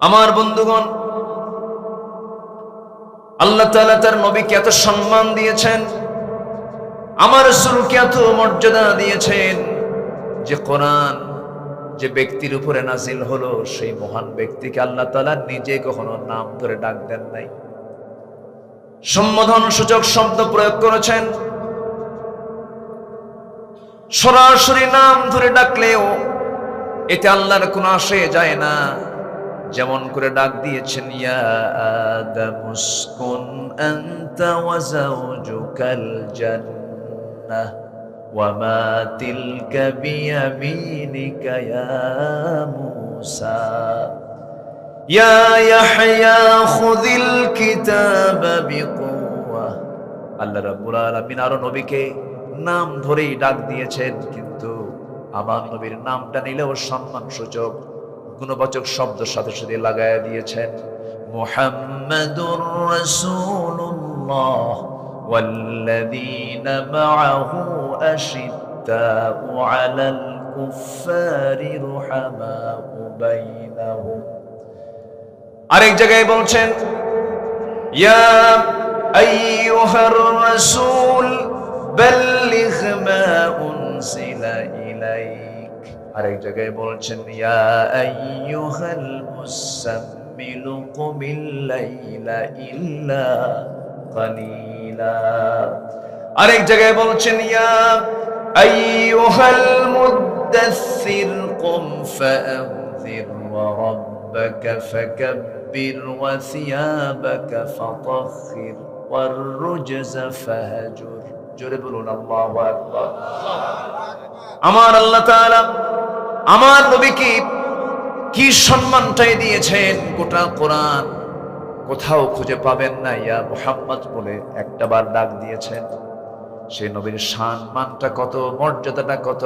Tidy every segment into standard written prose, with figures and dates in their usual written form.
আমার বন্ধুগণ, আল্লাহ তাআলা তার নবীকে এত সম্মান দিয়েছেন, আমার রাসূলকে এত মর্যাদা দিয়েছেন যে কোরআন যে ব্যক্তির উপরে নাজিল হলো সেই মহান ব্যক্তিকে আল্লাহ তাআলা নিজে কখনো নাম ধরে ডাক দেন নাই, সম্বোধন সূচক শব্দ প্রয়োগ করেছেন। সরাসরি নাম ধরে ডাকলেও এতে আল্লাহর কোনো আসে যায় না। যেমন করে ডাক দিয়েছেন, ইয়া আদামুসকুন আনতা ওয়া যাওজুকাল জান্নাহ ওয়া মা তিলকা বিয়ামিনিকা ইয়া মূসা ইয়া ইয়াহইয়া খুযিল কিতাবা বিকুওয়া। আল্লাহ রাব্বুল আলামিন আরো নবীকে নাম ধরেই ডাক দিয়েছেন, কিন্তু আমার নবীর নামটা নিলেও সম্মান সূচক গুণবাচক শব্দ সাথে সাথে লাগায়া দিয়েছেন, মুহাম্মাদুর রাসূলুল্লাহ ওয়াল্লাযীনা মাআহু আশিদ্দাউ আলাল কুফফারি রুহামাউ বাইনাহুম। আরেক জায়গায় বলছেন, ইয়া আইয়ুহার রাসূল বাল্লিগ মা উনজিলা ইলাইক। আরেক জায়গায় বলছেন, ইয়া আইয়ুহাল মুসাম্মিলু কুমিল লাইলা ইল্লা কালিলা। আরেক জায়গায় বলছেন, ইয়া আইয়ুহাল মুদ্দাসসির কুম ফাআনযির ওয়া রাব্বাকা ফাকাব্বির ওয়া সিয়াবাকা ফাতাহহির ওয়ার রুজজা ফাহজুর। জোরে বলুন আল্লাহু আকবার। আমার আল্লাহ তাআলা আমার নবীকে কি সম্মানটাই দিয়েছেন, গোটা কোরআন কোথাও খুঁজে পাবেন না ইয়া মুহাম্মদ বলে একটা বার ডাক দিয়েছেন। সেই নবীর সম্মানটা কত, মর্যাদাটা কত,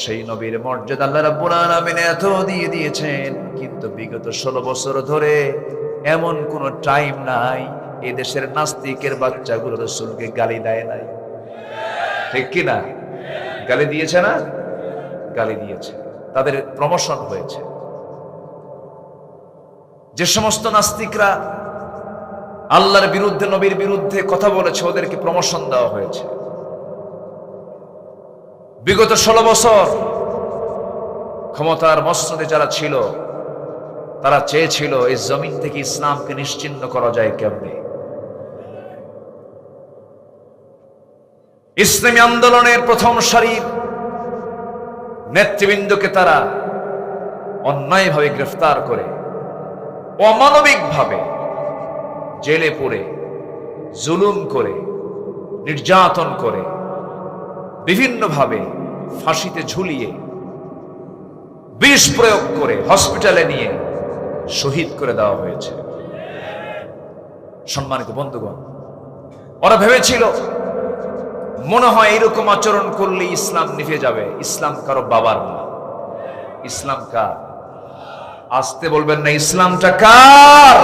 সেই নবীর মর্যাদা আল্লাহ রাব্বুল আলামিন এত দিয়ে দিয়েছেন। কিন্তু বিগত 16 বছর ধরে এমন কোন টাইম নাই এই দেশের নাস্তিকের বাচ্চাগুলো রাসূলকে গালি দেয় নাই, ঠিক কি না? গালি দিয়েছে না? গালি দিয়েছে, তাদের প্রমোশন হয়েছে। যে সমস্ত নাস্তিকরা আল্লাহর বিরুদ্ধে, নবীর বিরুদ্ধে কথা বলেছে, ওদেরকে প্রমোশন দেওয়া হয়েছে। বিগত 16 বছর ক্ষমতার মসনদে যারা ছিল তারা চেয়েছিল এই জমিন থেকে ইসলামকে নিশ্চিহ্ন করা যায় কেমনে। ইসলামী আন্দোলনের প্রথম সারির নেতৃবৃন্দকে তারা অন্যায়ভাবে গ্রেফতার করে, অমানবিকভাবে জেলে পুরে, জুলুম করে, নির্যাতন করে, বিভিন্নভাবে ফাঁসিতে ঝুলিয়ে, বিষ প্রয়োগ করে হসপিটালে নিয়ে শহীদ করে দেওয়া হয়েছে। সম্মানিত বন্ধুগণ, ওরা ভেবেছিল মনে হয় এরকম আচরণ করলে ইসলাম নিভে যাবে। ইসলাম কারো বাবার না, ইসলাম কার? আসতে বলবেন না, ইসলামটা কার?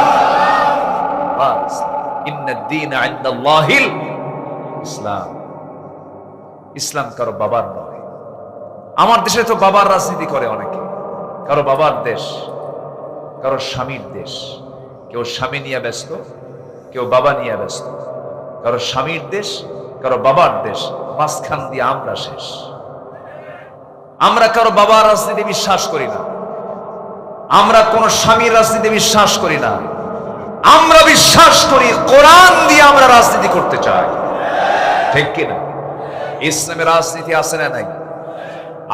ইন্নাদ-দীনা ইনদাল্লাহিল ইসলাম। ইসলাম কারো বাবার নয়। আমার দেশে তো বাবার রাজনীতি করে অনেকে, কারো বাবার দেশ, কারো স্বামীর দেশ। কেউ স্বামী নিয়ে ব্যস্ত, কেউ বাবা নিয়ে ব্যস্ত। কারো স্বামীর দেশ, কারো বাবার দেশ, মাঝখান দিয়ে আমরা শেষ। আমরা কারো বাবার রাজনীতি বিশ্বাস করি না, আমরা কোন স্বামীর রাজনীতি বিশ্বাস করি না। আমরা বিশ্বাস করি কোরআন দিয়ে আমরা রাজনীতি করতে চাই, ঠিক কিনা? ইসলামের রাজনীতি আছে না নাই?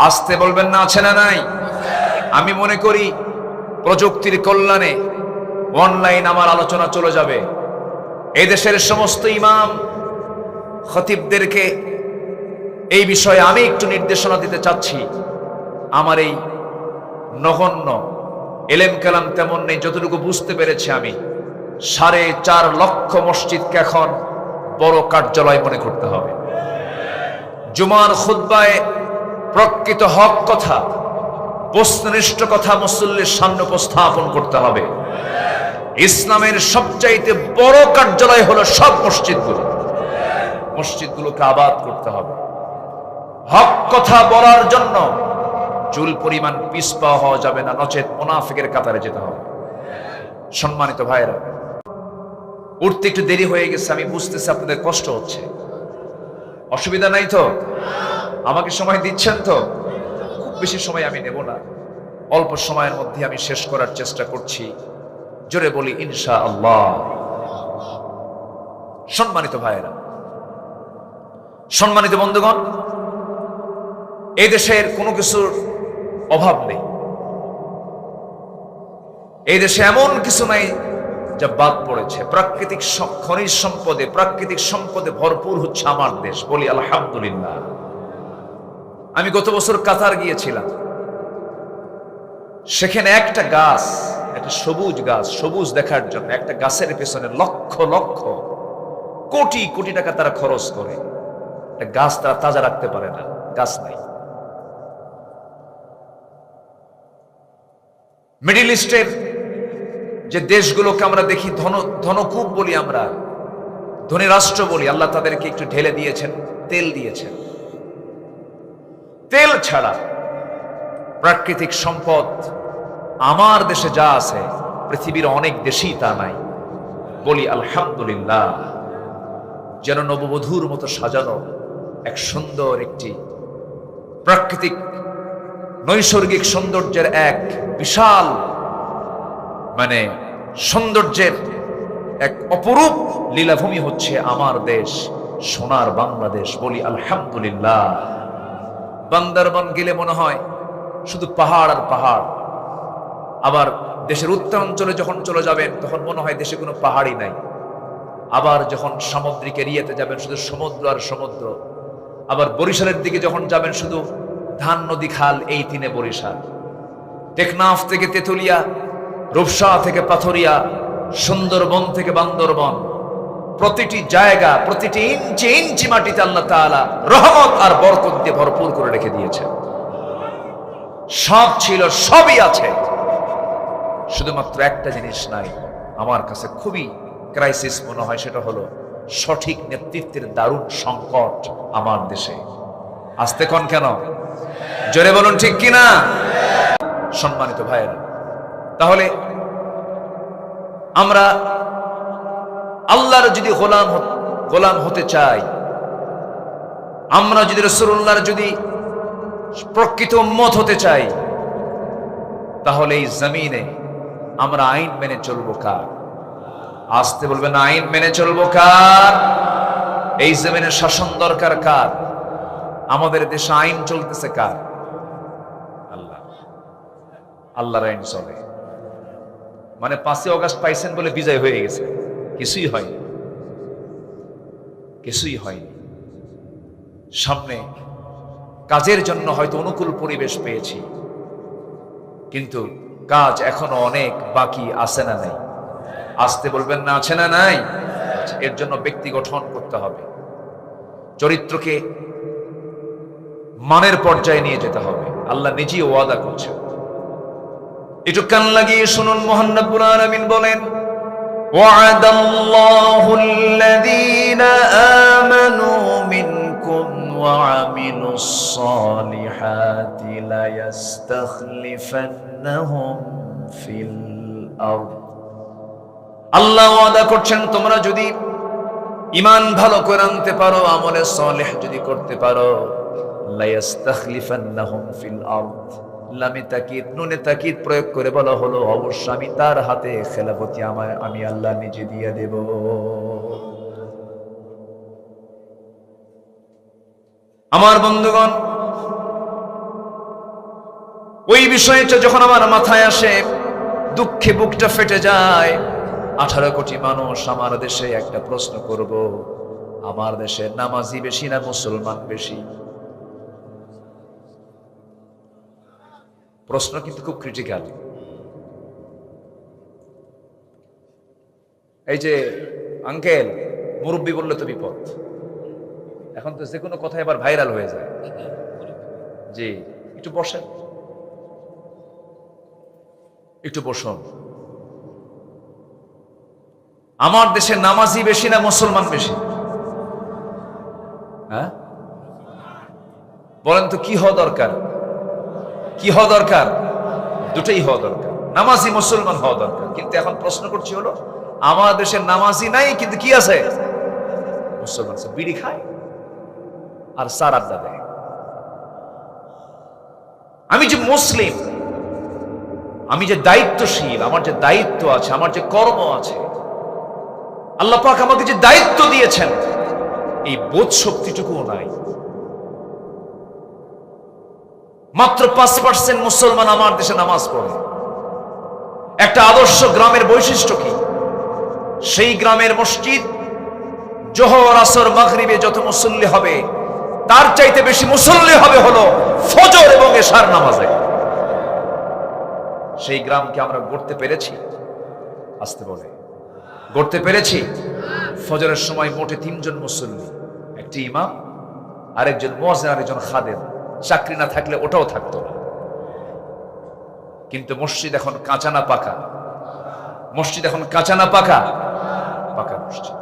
আসতে বলবেন না, আছে না নাই? আমি মনে করি প্রযুক্তির কল্যাণে অনলাইন আমার আলোচনা চলে যাবে। এই দেশের সমস্ত ইমাম খতিবদেরকে এই বিষয়ে আমি একটু নির্দেশনা দিতে চাচ্ছি। আমার এই নগণ্য এলেম কালাম তেমন নেই, যতটুকু বুঝতে পেরেছি আমি 4.5 লক্ষ মসজিদকে এখন বড় কার্যালয় মনে করতে হবে। জুমার খুতবায় প্রকৃত হক কথা, বস্তুনিষ্ঠ কথা মুসল্লির সামনে উপস্থাপন করতে হবে। ইসলামের সবচাইতে বড় কার্যালয় হলো সব মসজিদগুলো। মসজিদগুলোকে আবাদ করতে হবে। হক কথা বলার জন্য চুল পরিমাণ পিছপা হওয়া যাবে না, নচেত মুনাফিকের কাতারে যেতে হবে। সম্মানিত ভাইরা, উঠতে একটু দেরি হয়ে গেছে, আমি বুঝতেছি আপনাদের কষ্ট হচ্ছে। অসুবিধা নাই তো? আমাকে সময় দিচ্ছেন তো? খুব বেশি সময় আমি নেব না, অল্প সময়ের মধ্যে আমি শেষ করার চেষ্টা করছি। জোরে বলি ইনশাআল্লাহ। সম্মানিত ভাইরা, সম্মানিত বন্ধুগণ, এই দেশের কোনো কিছুর অভাব নেই। এই দেশে এমন কিছু নাই যা বাদ পড়েছে। প্রাকৃতিক খনিজ সম্পদে, প্রাকৃতিক সম্পদে ভরপুর হচ্ছে আমার দেশ। বলি আলহামদুলিল্লাহ। আমি গত বছর কাতার গিয়েছিলাম। সেখানে একটা গাছ, একটা সবুজ গাছ, সবুজ দেখার জন্য একটা গাছের পেছনে লক্ষ লক্ষ কোটি কোটি টাকা তারা খরচ করে। একটা গাছ তারা তাজা রাখতে পারে না, গাছ নাই। মিডল ইস্টের যে দেশগুলোকে আমরা দেখি ধনকূপ বলি, আমরা ধনী রাষ্ট্র বলি, আল্লাহ তাদেরকে একটু ঢেলে দিয়েছেন, তেল দিয়েছেন। তেল ছাড়া প্রাকৃতিক সম্পদ আমার দেশে যা আছে পৃথিবীর অনেক দেশেই তা নাই। বলি আলহামদুলিল্লাহ। যেন নববধূর মতো সাজানো এক সুন্দর একটি প্রাকৃতিক নৈসর্গিক সৌন্দর্যের এক বিশাল সৌন্দর্যের এক অপরূপ লীলাভূমি হচ্ছে আমার দেশ, সোনার বাংলাদেশ। বলি আলহামদুলিল্লাহ। বান্দরবান গেলে মনে হয় শুধু পাহাড় আর পাহাড়। আবার দেশের উত্তরাঞ্চলে যখন চলে যাবেন তখন মনে হয় দেশে কোনো পাহাড়ই নাই। আবার যখন সামুদ্রিক এরিয়াতে যাবেন শুধু সমুদ্র আর সমুদ্র। আবার বরিশালের দিকে যখন যাবেন শুধু ধান, নদী, খাল। এই তিনে বরিশাল। টেকনাফ থেকে তেতুলিয়া, রূপসা থেকে পাথরিয়া, সুন্দরবন থেকে বান্দরবন, প্রতিটি জায়গা, প্রতিটি ইঞ্চি ইঞ্চি মাটিতে আল্লাহ তাআলা রহমত আর বরকত দিয়ে ভরপুর করে রেখে দিয়েছেন। সব ছিল, সবই আছে, শুধুমাত্র একটা জিনিস নাই। আমার কাছে খুবই ক্রাইসিস মনে হয়, সেটা হলো সঠিক নেতৃত্বের দারুণ সংকট আমার দেশে। আসতে কোন কেন? জোরে বলুন ঠিক কিনা? সম্মানিত ভাইয়েরা, তাহলে আমরা আল্লাহর যদি গোলাম হতে চাই, আমরা যদি রাসূলুল্লাহর যদি প্রকৃত উম্মত হতে চাই, তাহলে এই জমিনে আমরা আইন মেনে চলবো কার? আসতে বলবেন, আইন মেনে চলবো কার? এই জমিনে শাসন দরকার কার? আমাদের দেশে আইন চলতেছে কার? আল্লাহ। আল্লাহর আইন চলে। 5ই অগাস্ট পাইছেন বলে বিজয় হয়ে গেছে? কিছুই হয়নি, কিছুই হয়নি। সামনে কাজের জন্য হয়তো অনুকূল পরিবেশ পেয়েছি, কিন্তু কাজ এখনো অনেক বাকি আছে না নাই? আসতে বলবেন না, আছে না নাই? এর জন্য ব্যক্তি গঠন করতে হবে, চরিত্রকে মানের পর্যায়ে নিয়ে যেতে হবে। আল্লাহ নিজেই ওয়াদা করছেন। একটু কান লাগিয়ে শুনুন, মহান রব্বুল আলামিন বলেন, ওয়া'দাল্লাহুল্লাযীনা আমানু মিনকুম ওয়া'আমিলুস সালিহাতি লায়াস্তাখলিফান্নাহুম ফিল আরদ। আল্লাহ ওয়াদা করছেন, তোমরা যদি ঈমান ভালো করে আনতে পারো, আমলে সালেহ যদি করতে পারো, লায়াস্তাখলিফান্নাহুম ফিল আরদ। লামে তাকিদ, নুনে তাকিদ প্রয়োগ করে বলা হলো, অবশ্য আমি তার হাতে খেলাফতি আমি আল্লাহ নিজে দিয়ে দেব। আমার বন্ধুগণ, ওই বিষয়টা যখন আমার মাথায় আসে, দুঃখে বুকটা ফেটে যায়। 18 কোটি মানুষ আমার দেশে, একটা প্রশ্ন করব, আমার দেশে নামাজি বেশি না মুসলমান বেশি? প্রশ্ন কিন্তু খুব ক্রিটিক্যাল। এই যে আঙ্কেল মুরব্বী বললে তো বিপদ। এখন তো যে কোনো কথা এবার ভাইরাল হয়ে যায়। জি, একটু বসেন, একটু বসুন। আমার দেশে নামাজি বেশি না মুসলমান বেশি? হ্যাঁ বলেন তো, কি হওয়া দরকার? কি হওয়া দরকার? দুটোই হওয়া দরকার। নামাজি মুসলমান হওয়া দরকার। কিন্তু এখন প্রশ্ন করছি হলো, আমার দেশে নামাজি নাই কিন্তু কি আছে? মুসলমান আছে, বিড়ি খায় আর সার আড্ডা দেয়। আমি যে মুসলিম, আমি যে দায়িত্বশীল, আমার যে দায়িত্ব আছে, আমার যে কর্ম আছে, আল্লাহ পাক আমাকে যে দায়িত্ব দিয়েছেন, এই বোধ শক্তিটুকুও নাই। মাত্র 5% মুসলমান আমার দেশে নামাজ পড়ে। একটা আদর্শ গ্রামের বৈশিষ্ট্য কি? সেই গ্রামের মসজিদ জোহর আসর মাগরিবে যত মুসল্লি হবে, তার চাইতে বেশি মুসল্লি হবে হলো ফজর এবং এশার নামাজে। সেই গ্রামকে আমরা গড়তে পেরেছি? আসতে বলে গড়তে পেরেছি? ফজরের সময় মোটে 3 জন মুসল্লি, একটি ইমাম, আরেকজন মুয়াজ্জিন, আরেকজন খাদেম। চাকরি না থাকলে ওটাও থাকতো না। কিন্তু মসজিদ এখন কাঁচা না পাকা? মসজিদ এখন কাঁচা না পাকা? পাকা মসজিদ,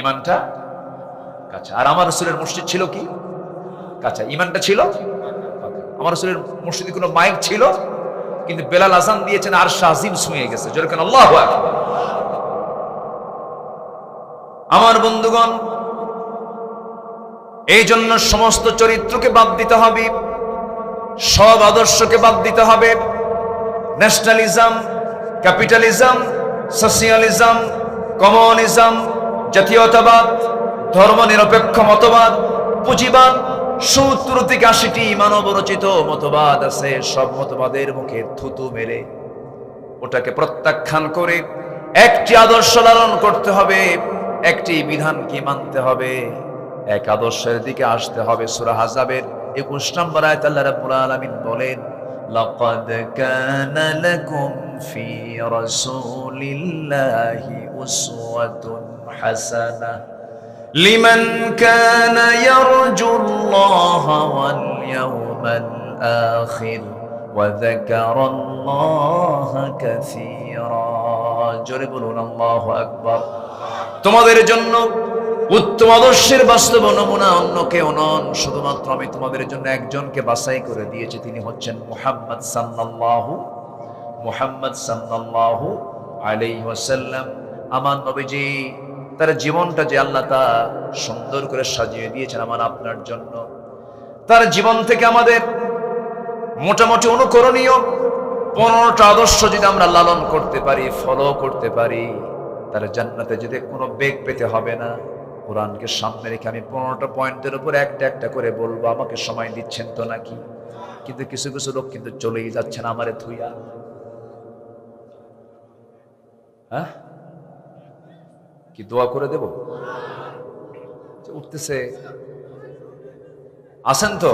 ইমানটা কাঁচা। আর আমার রাসূলের মসজিদ ছিল কি? কাঁচা, ইমানটা ছিল পাকা। আমার রাসূলের মসজিদে কোনো মাইক ছিল, কিন্তু বেলাল আযান দিয়েছেন আর শাহিম শুয়ে গেছে। জোরে কেন আল্লাহু আকবার। আমার বন্ধুগণ, এই জন্য সমস্ত চরিত্রকে বাদ দিতে হবে, সব আদর্শকে বাদ দিতে হবে। ন্যাশনালিজম, ক্যাপিটালিজম, সোশিয়ালিজম, কমিউনিজম, জাতীয়তাবাদ, ধর্মনিরপেক্ষ মতবাদ, পুঁজিবাদ, 70 থেকে 80টি মানবরচিত মতবাদ আছে। সব মতবাদের মুখে থুতু মেরে ওটাকে প্রত্যাখ্যান করে একটি আদর্শ লালন করতে হবে, একটি বিধানকে মানতে হবে, এক আদর্শের দিকে আসতে হবে। সূরা আহজাবের 21 নম্বর আয়াত আল্লাহ রাব্বুল আলামিন বলেন, লাকাদ কানা লাকুম ফি রাসূলিল্লাহি উসওয়াতুন হাসানাহ লিমান কানা ইয়ারজুল্লাহা ওয়াল ইয়াওমাল আখির ওয়া যাকারাল্লাহা কাসীরা। জোরে বলুন আল্লাহু আকবার। তোমাদের জন্য উত্তম আদর্শের বাস্তব নমুনা অন্য কেউ নন, শুধুমাত্র আমি তোমাদের জন্য একজনকে বাছাই করে দিয়েছি, তিনি হচ্ছেন মুহাম্মদ সাল্লাল্লাহু আলাইহি ওয়াসাল্লাম। আমার নবীজি, তার জীবনটা যে আল্লাহ তা সুন্দর করে সাজিয়ে দিয়েছেন আমার আপনার জন্য। তার জীবন থেকে আমাদের মোটামুটি অনুকরণীয় 15টা আদর্শ যদি আমরা লালন করতে পারি, ফলো করতে পারি, তার জান্নাতে যেতে কোনো বেগ পেতে হবে না। কোরআনকে সামনে রেখে আমি 15টা পয়েন্টের উপর একটা একটা করে বলবো। আমাকে সময় দিচ্ছেন তো নাকি? কিন্তু কিছু কিছু লোক কিন্তু চলেই যাচ্ছেন আমারে থুইয়া। হ্যাঁ, কি দোয়া করে দেব? উঠতেছে, আসেন তো,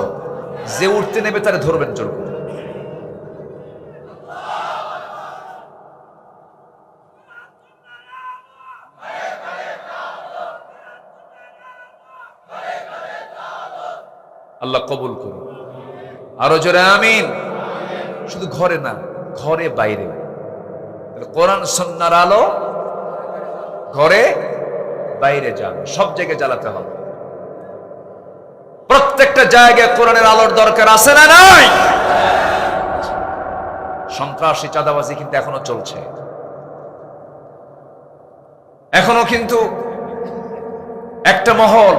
যে উঠতে নেবে তারে ধরবেন জোর করে। আল্লাহ কবুল করুন, আরো জোরে আমিন। শুধু ঘরে না, ঘরে বাইরে কোরআন সুন্নাহর আলো ঘরে বাইরে যান, সব জায়গায় জ্বালাতে হবে। প্রত্যেকটা জায়গায় কোরআনের আলোর দরকার আছে না নাই? সন্ত্রাসী, চাঁদাবাজি কিন্তু এখনো চলছে, এখনো কিন্তু একটা মহল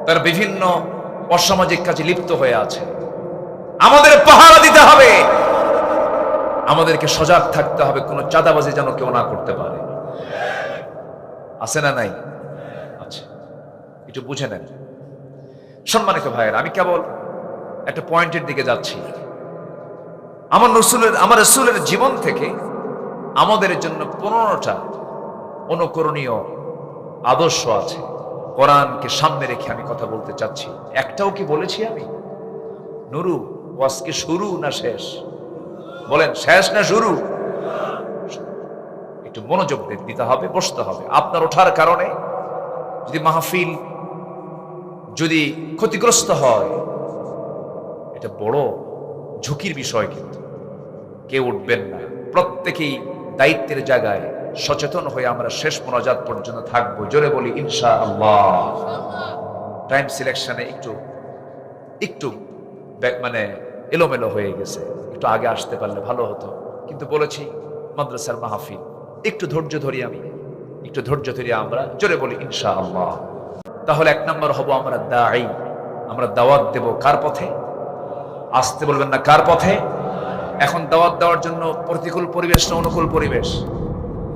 তার বিভিন্ন অসামাজিক কাজে লিপ্ত হয়ে আছে। আমাদের পাহারা দিতে হবে, আমাদেরকে সজাগ থাকতে হবে, কোনো চাঁদাবাজি যেন কেউ না করতে পারে। আছে না নাই? আচ্ছা, একটু বুঝে নেন। সম্মানিত ভাইয়েরা, আমি কেবল একটা পয়েন্টের দিকে যাচ্ছি। আমার রাসূলের জীবন থেকে আমাদের জন্য 15টা অনুকরণীয় আদর্শ আছে। কোরআনকে সামনে রেখে আমি কথা বলতে চাচ্ছি। একটাও কি বলেছি আমি? নুরু, আজকে শুরু না শেষ? বলেন, শেষ না শুরু? একটু মনোযোগ দিতে হবে, বসতে হবে। আপনার ওঠার কারণে যদি মাহফিল যদি ক্ষতিগ্রস্ত হয়, এটা বড় ঝুঁকির বিষয়। কিন্তু কেউ উঠবেন না, প্রত্যেকেই দায়িত্বের জায়গায় সচেতন হয়ে আমরা শেষ মোনাজাত পর্যন্ত থাকবো। জোরে বলি ইনশাআল্লাহ। টাইম সিলেকশনে একটু মানে এলোমেলো হয়ে গেছে, একটু আগে আসতে পারলে ভালো হতো। কিন্তু বলেছি মাদ্রাসার মাহফিল, একটু ধৈর্য ধরি, একটু ধৈর্য ধরি আমরা, জোরে বলি ইনশাআল্লাহ। তাহলে 1 নম্বর হব আমরা দাঈ, আমরা দাওয়াত দেব কার পথে? আসতে বলবেন না, কার পথে? এখন দাওয়াত দেওয়ার জন্য প্রতিকূল পরিবেশ না অনুকূল পরিবেশ?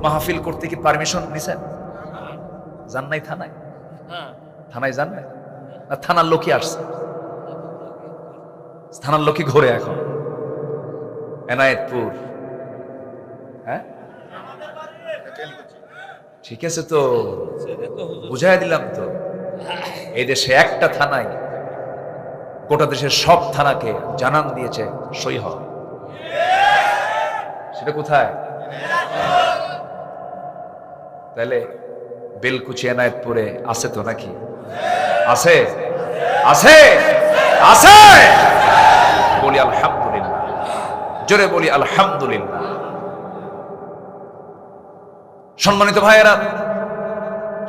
মাহফিল করতে কি পারমিশন নিছেন? যান নাই থানায়? থানায় যান নাই? না থানার লোকই আসছে? থানার লোকই ঘুরে এখন এনায়েতপুর। হ্যাঁ ঠিক আছে, তো বুঝাই দিলাম তো। এই দেশে একটা থানায় গোটা দেশের সব থানাকে জানান দিয়েছে সই হয়। সেটা কোথায়? তাহলে বেলকুচি এনায়েতপুরে আছে তো নাকি? আছে, আছে, আছে। বলি আলহামদুলিল্লাহ, জোরে বলি আলহামদুলিল্লাহ। সম্মানিত ভাইয়েরা,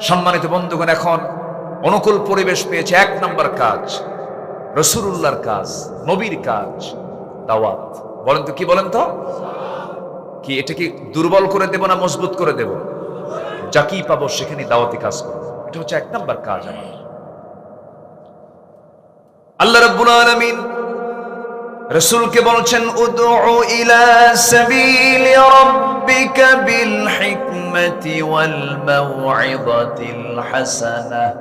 সম্মানিত বন্ধুগণ, এখন অনুকূল পরিবেশ পেয়েছে। 1 নম্বর কাজ, রাসূলুল্লাহর কাজ, নবীর কাজ, দাওয়াত। বলেন তো কি? বলেন তো কি? এটা কি দুর্বল করে দেব না মজবুত করে দেব? যাকেই পাবো সেখানে দাওয়াতি কাজ করব, এটা হচ্ছে 1 নম্বর কাজ আমার। আল্লাহ রাব্বুল আলামিন রাসূলকে বলছেন, উদউ ইলা সাবিলি রাব্বিকা বিল হিকমাতি ওয়াল মাউইযাতিল হাসানাহ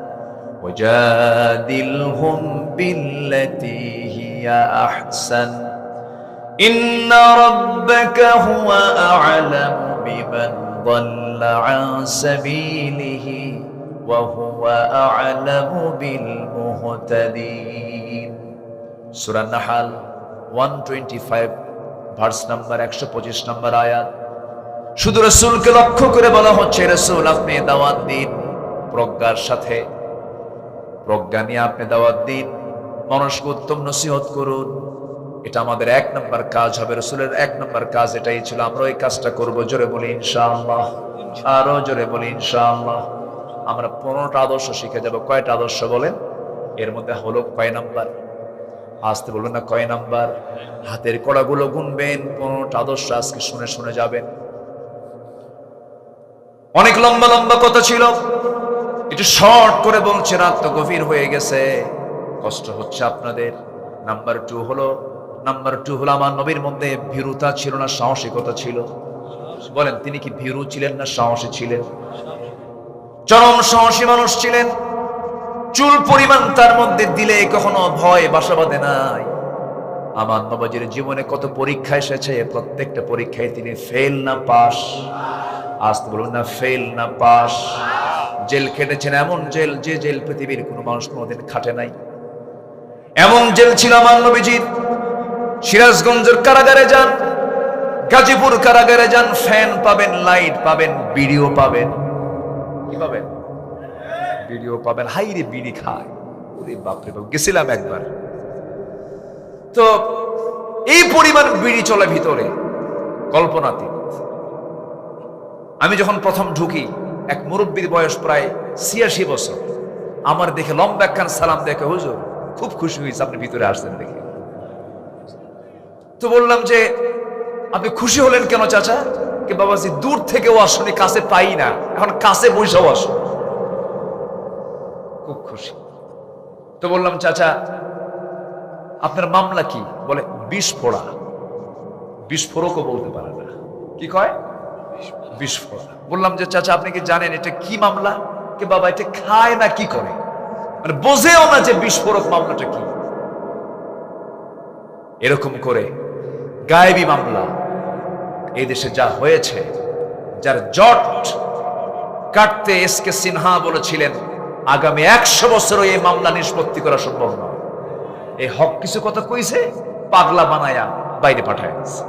ওয়াজাদিলহুম বিল্লাতী হিয়া আহসান ইন্না রাব্বাকা হুয়া আ'লামু বিমান দাল্লা আন সাবিলিহি ওয়া হুয়া আ'লামু বিল মুহতাদিন। সূরা নাহল 125 ভার্স নাম্বার 125 নম্বর আয়াত। শুধু রাসূলকে লক্ষ্য করে বলা হচ্ছে, রাসূল আপনি দাওয়াত দিন প্রজ্ঞার সাথে, প্রজ্ঞা নিয়ে আপনি দাওয়াত দিন, মানুষকে উত্তম নসিহত করুন। এটা আমাদের 1 নম্বর কাজ হবে। রাসূলের 1 নম্বর কাজ এটাই ছিল। আমরা এই কাজটা করব, জোরে বলি ইনশাআল্লাহ, আরো জোরে বলি ইনশাআল্লাহ। আমরা 15টা আদর্শ শিখে যাব। কয়টা আদর্শ বলেন? এর মধ্যে হলো কয় নাম্বার? আসতে বলবেন না, কয় নাম্বার? হাতের কড়াগুলো গুনবেন। 15টা আদর্শ আজকে শুনে শুনে যাবেন। অনেক লম্বা লম্বা কথা ছিল, একটু শর্ট করে বলছে, রাত তো গভীর হয়ে গেছে, কষ্ট হচ্ছে আপনাদের। নাম্বার 2 হলো আমার নবীর মধ্যে ভীরুতা ছিল না সাহসিকতা ছিল? বলেন, তিনি কি ভীরু ছিলেন না সাহসী ছিলেন? চরম সাহসী মানুষ ছিলেন। চুল পরিমাণ তার মধ্যে দিলে কখনো ভয় বাসা বাঁধে নাই। আমার নবীর জীবনে কত পরীক্ষা এসেছে, প্রত্যেকটা পরীক্ষায় তিনি ফেল না পাস। আসতে বলুন না, ফেল না পাস। জেল খেটেছেন, এমন জেল যে জেল পৃথিবীর কোনো মানুষ কোনোদিন খাটে নাই। এমন জেল ছিল আমার নবীজির। সিরাজগঞ্জের কারাগারে যান, গাজীপুর কারাগারে যান, ফ্যান পাবেন, লাইট পাবেন, বিড়িও পাবেন। কি পাবেন? বিড়িও পাবেন। হাইরে বিড়ি খায়, ওরে বাপরে বাপ। গেছিলাম একবার, তো এই পরিমাণ বিড়ি চলে ভিতরে, কল্পনাতীত। আমি যখন প্রথম ঢুকি, এক মুরব্বীর বয়স প্রায় 86 বছর, আমার দেখে লম্বা একখান সালাম দেখে, হুজুর খুব খুশি হয়েছে আপনি ভিতরে আসছেন দেখে। তো বললাম যে আপনি খুশি হলেন কেন চাচা? কে বাবাজি, দূর থেকেও আসুনি, কাছে পাই না, এখন কাছে বসেও আসুন। খুব খুশি। তো বললাম, চাচা আপনার মামলা কি? বলে বিস্ফোড়া। বিস্ফোরকও বলতে পারে না, কি কয়? বিস্ফোড়া। বললাম যে চাচা আপনি কি জানেন এটা কি মামলা? কে বাবা, এটা খায় না কি করে, মানে বোঝেও না যে বিস্ফোরক মামলাটা কি। এরকম করে গায়েবী মামলা এই দেশে যা হয়েছে, যার জট কাটতে এসকে সিনহা বলেছিলেন আগামী 100 বছরও এই মামলা নিষ্পত্তি করা সম্ভব নয়। এই হক কিছু কথা কইছে, পাগলা বানায়া বাইরে পাঠায় গেছে।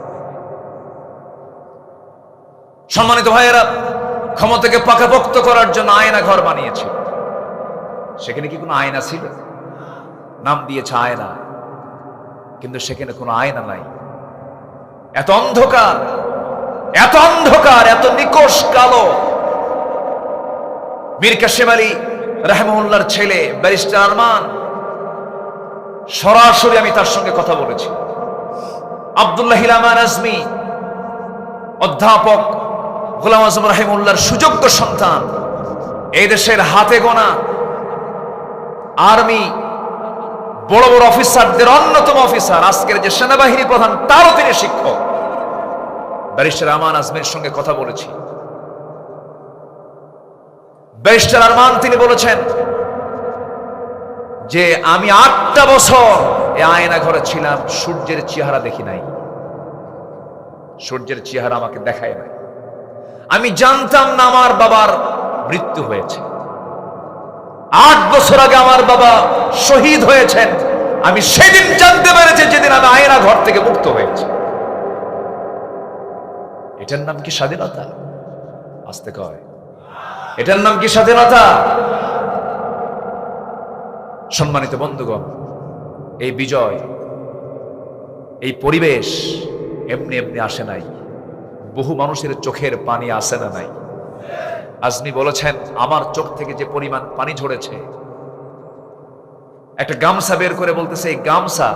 সম্মানিত ভাইয়েরা, ক্ষমতাকে পাকাপোক্ত করার জন্য আয়না ঘর বানিয়েছিল। সেখানে কি কোনো আয়না ছিল? নাম দিয়েছে আয়না, কিন্তু সেখানে কোনো আয়না নাই। এত অন্ধকার, এত অন্ধকার, এত নিকষ কালো। মীর কাসেম আলী রাহিমাহুল্লাহর ছেলে ব্যারিস্টার আরমান, সরাসরি আমি তার সঙ্গে কথা বলেছি। আব্দুল্লাহ হিলামান আজমি, অধ্যাপক গোলাম আজম রাহিমউল্লাহর সুযোগ্য সন্তান, এই দেশের হাতে গোনা আর্মি বড় বড় অফিসারদের অন্যতম অফিসার, আজকের যে সেনাবাহিনী প্রধান তারও তিনি শিক্ষক। ব্যারিস্টার আমান আজমের সঙ্গে কথা বলেছি। ব্যারিস্টার আরমান তিনি বলেছেন যে আমি 8টা বছর এই আয়না ঘরে ছিলাম, সূর্যের চেহারা দেখি নাই, সূর্যের চেহারা আমাকে দেখায় নাই। আমি জানতাম না আমার বাবার মৃত্যু হয়েছে। 8 বছর আগে আমার বাবা শহীদ হয়েছেন, আমি সেদিন জানতে পেরেছি যেদিন আমি আয়না ঘর থেকে মুক্ত হয়েছি। এটার নাম কি স্বাধীনতা? আসতে কয়, এটার নাম কি স্বাধীনতা? সম্মানিত বন্ধুগণ, এই বিজয়, এই পরিবেশ এমনি এমনি আসে নাই। বহু মানুষের চোখের পানি আসে না নাই। আজমি বলেছেন আমার চোখ থেকে যে পরিমাণ পানি ঝরেছে, একটা গামছা বের করে বলতেছে এই গামছা,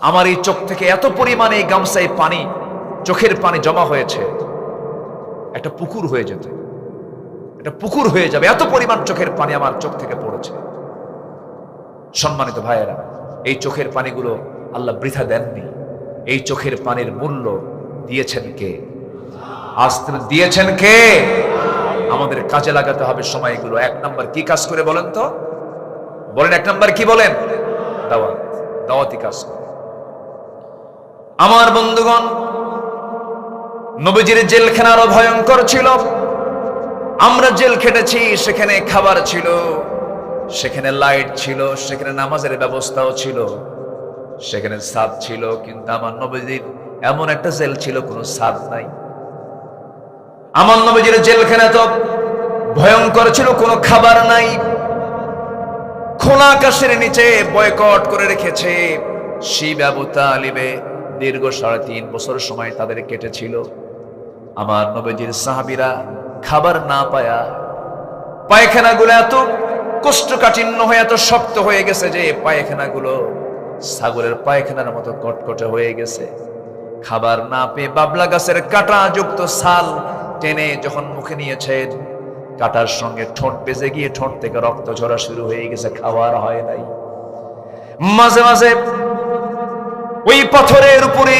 আমার এই চোখ থেকে এত পরিমাণে এই গামছায় পানি, চোখের পানি জমা হয়েছে, একটা পুকুর হয়ে যেত, এটা পুকুর হয়ে যাবে, এত পরিমাণ চোখের পানি আমার চোখ থেকে পড়েছে। সম্মানিত ভাইয়েরা, এই চোখের পানিগুলো আল্লাহ বৃথা দেননি। এই চোখের পানির মূল্য দিয়েছেন কে? আস্তে দিয়েছেন কে? আমাদের কাজে লাগাতে হবে সময়গুলো। 1 নাম্বার কি কাজ করে বলেন তো? বলেন 1 নাম্বার কি বলেন? দাওয়াত, দাওয়াতি কাজ করে। আমার বন্ধুগণ, নবীজির জেলখানা আরো ভয়ঙ্কর ছিল। আমরা জেল খেটেছি, সেখানে খাবার ছিল, সেখানে লাইট ছিল, সেখানে নামাজের ব্যবস্থাও ছিল, সেখানে ছাদ ছিল। কিন্তু আমার নবীজির এমন একটা জেল ছিল কোনো ছাদ নাই। আমার নবীজির জেলখানা তো ভয়ঙ্কর ছিল, কোনো খাবার নাই, খোলা আকাশের নিচে বয়কট করে রেখেছে। শিব আবু তালিবে দীর্ঘ 3.5 বছর সময় তাদের কেটেছিল। আমার নবীজির সাহাবীরা খাবার না পায়া পায়খানাগুলো এত কোষ্ঠকাঠিন্য হয়ে এত শক্ত হয়ে গেছে যে পায়খানাগুলো ছাগলের পায়খানার মতো কটকটে হয়ে গেছে। খাবার না পেয়ে বাবলা গাছের কাঁটা যুক্ত ছাল টেনে যখন মুখে নিয়েছেন, কাঁটার সঙ্গে ঠোঁট বেজে গিয়ে ঠোঁট থেকে রক্ত ঝরা শুরু হয়ে গেছে, খাওয়ার হয় নাই। মাঝে মাঝে ওই পাথরের উপরে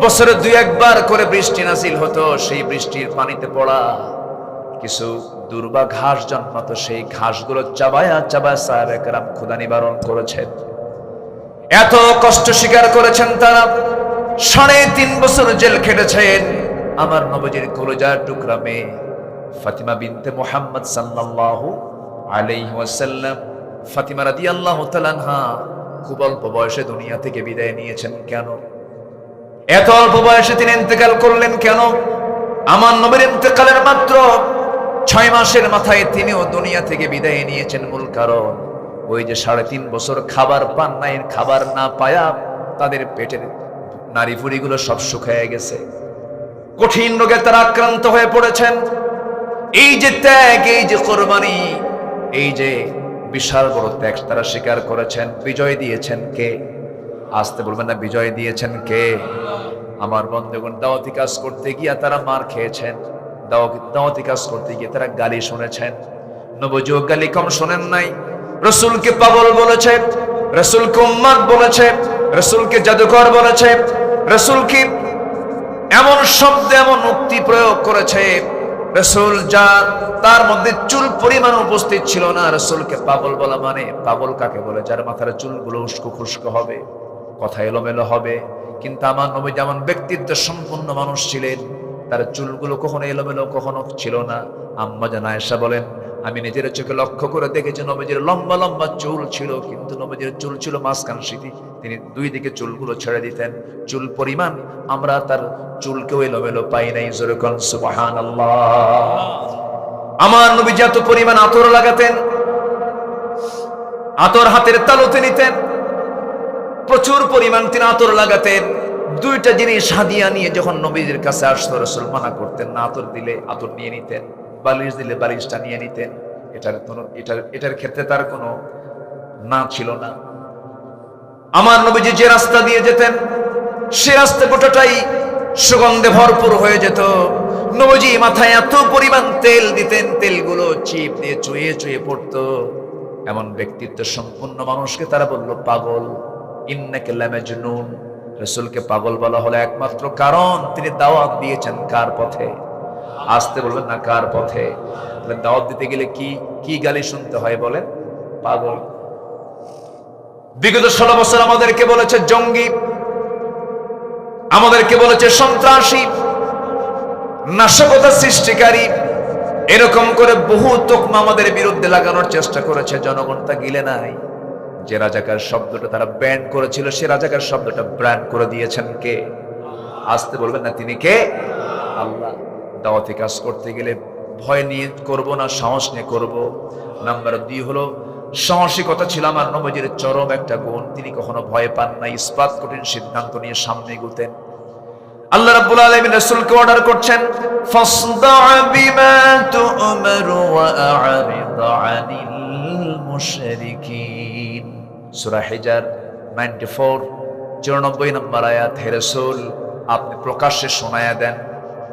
বছরে 2-1 বার করে বৃষ্টি নাজিল হতো। সেই বৃষ্টির পানিতে পড়া কিছু দুর্বা ঘাস জন্মাতো, সেই ঘাসগুলো চাবায়া চাবায়া সাহাবায়ে কেরাম ক্ষুধা নিবারণ করেছেন। এত কষ্ট স্বীকার করেছেন তারা। 3.5 বছর জেল খেটেছেন। আমার নবীজির কলিজার টুকরা মেয়ে ফাতিমা বিনতে মুহাম্মদ সাল্লাল্লাহু আলাইহি ওয়াসাল্লাম, ফাতিমা রাদিয়াল্লাহু তাআলা আনহা খুব অল্প বয়সে দুনিয়া থেকে বিদায় নিয়েছেন। কেন এত অল্প বয়সে তিনি ইন্তেকাল করলেন? কেন? আমার নবীর ইন্তেকালের মাত্র 6 মাসের মাথায় তিনিও দুনিয়া থেকে বিদায় নিয়েছেন। মূল কারণ ওই যে 3.5 বছর খাবার পান নাই, খাবার না পায়া তাদের পেটের নাড়ি ভুঁড়িগুলো সব শুকিয়ে গেছে, কঠিন রোগে তারা আক্রান্ত হয়ে পড়েছেন। এই যে ত্যাগ, এই যে কোরবানি, এই যে বিশাল বড় ত্যাগ তারা স্বীকার করেছেন। বিজয় দিয়েছেন কে? আসতে বলবেন না, বিজয় দিয়েছেন কে? আমার বন্ধুগণ, দাওয়াতি কাজ করতে গিয়ে তারা মার খেয়েছেন, দাওয়াতি কাজ করতে গিয়ে তারা গালি শুনেছেন। নবীজিও গালি কম শোনেন নাই। রাসূলকে পাগল বলেছে, রাসূলকে উম্মাদ বলেছে, রাসূলকে জাদুকর বলেছে, রাসূলকে এমন শব্দ এমন উক্তি প্রয়োগ করেছে, রাসূল যা তার মধ্যে চুল পরিমাণ উপস্থিত ছিল না। রাসূলকে পাগল বলা মানে, পাগল কাকে বলে? যার মাথার চুলগুলো উস্কো খুস্কো হবে, কথা এলোমেলো হবে। কিন্তু আমার নবী যেমন ব্যক্তিত্ব সম্পন্ন মানুষ ছিলেন, তার চুলগুলো কখনো এলোমেলো কখনো ছিল না। আম্মা জান আয়েশা বলেন, আমি নিজের চোখে লক্ষ্য করে দেখেছি নবীজির লম্বা লম্বা চুল ছিল, কিন্তু নবীজির চুল ছিল মাঝখান সিঁথি, তিনি 2 দিকে চুলগুলো ছেড়ে দিতেন। চুল পরিমাণ আমরা তার চুলকেও এলোমেলো পাই নাই। জোরে কোন সুবহানাল্লাহ। আমার নবী যত পরিমাণ আতর লাগাতেন, আতর হাতের তালুতে নিতেন, প্রচুর পরিমাণ তিনি আতর লাগাতেন। 2টা জিনিস হাদিয়া নিয়ে যখন নবীজির কাছে আসতো, রাসূল মানা করতেন না, আতর দিলে আতর নিয়ে নিতেন, বালিশ দিলে বালিশটা নিয়ে নিতেন। এটার ক্ষেত্রে তার কোনো না ছিল না। আমার নবীজি যে রাস্তা দিয়ে যেতেন, সে রাস্তা গোটাটাই সুগন্ধে ভরপুর হয়ে যেত। নবীজি মাথায় এত পরিমাণ তেল দিতেন, তেলগুলো চিপ দিয়ে চুয়ে চুয়ে পড়তো। এমন ব্যক্তিত্ব সম্পন্ন মানুষকে তারা বলল পাগল, ইন্নাকা লামাজনুন। রাসূলকে পাগল বলা হলো একমাত্র কারণ তিনি দাওয়াত দিয়েছেন কার পথে? আসতে বলবেন না, কার পথে? দাওয়াত দিতে গেলে কি কি গালি শুনতে হয় বলেন? পাগল। বিগত 16 বছর আমাদেরকে বলেছে জঙ্গি, আমাদেরকে বলেছে সন্ত্রাসী, নাশকতা সৃষ্টিকারী, এরকম করে বহু তোকমা আমাদের বিরুদ্ধে লাগানোর চেষ্টা করেছে। জনগণ তা গিলে নাই। যে রাজাকার শব্দটা তারা ব্যান করেছিল, সে রাজাকার শব্দটা ব্র্যান্ড করে দিয়েছেন কে? আসতে বলবেন না, তিনি কে? আল্লাহ। দাওয়াতি কাজ করতে গেলে ভয় নিয়ে করব না, সাহস নিয়ে করব। নাম্বার 2 হলো সাহসিকতা ছিল আমার নবীজির চরম একটা গুণ। তিনি কখনো ভয় পান না, ইসপাত কঠিন সিদ্ধান্ত নিয়ে সামনে এগোতেন। আল্লাহ রাব্বুল আলামিন রাসূলকে অর্ডার করছেন, ফাসদা' বিমা তু'মার ওয়া আ'রিদ আনিল মুশরিকিন। সূরা হিজর 94 94 নম্বর আয়াত। হে রাসূল, আপনি প্রকাশ্যে শোনায়া দেন,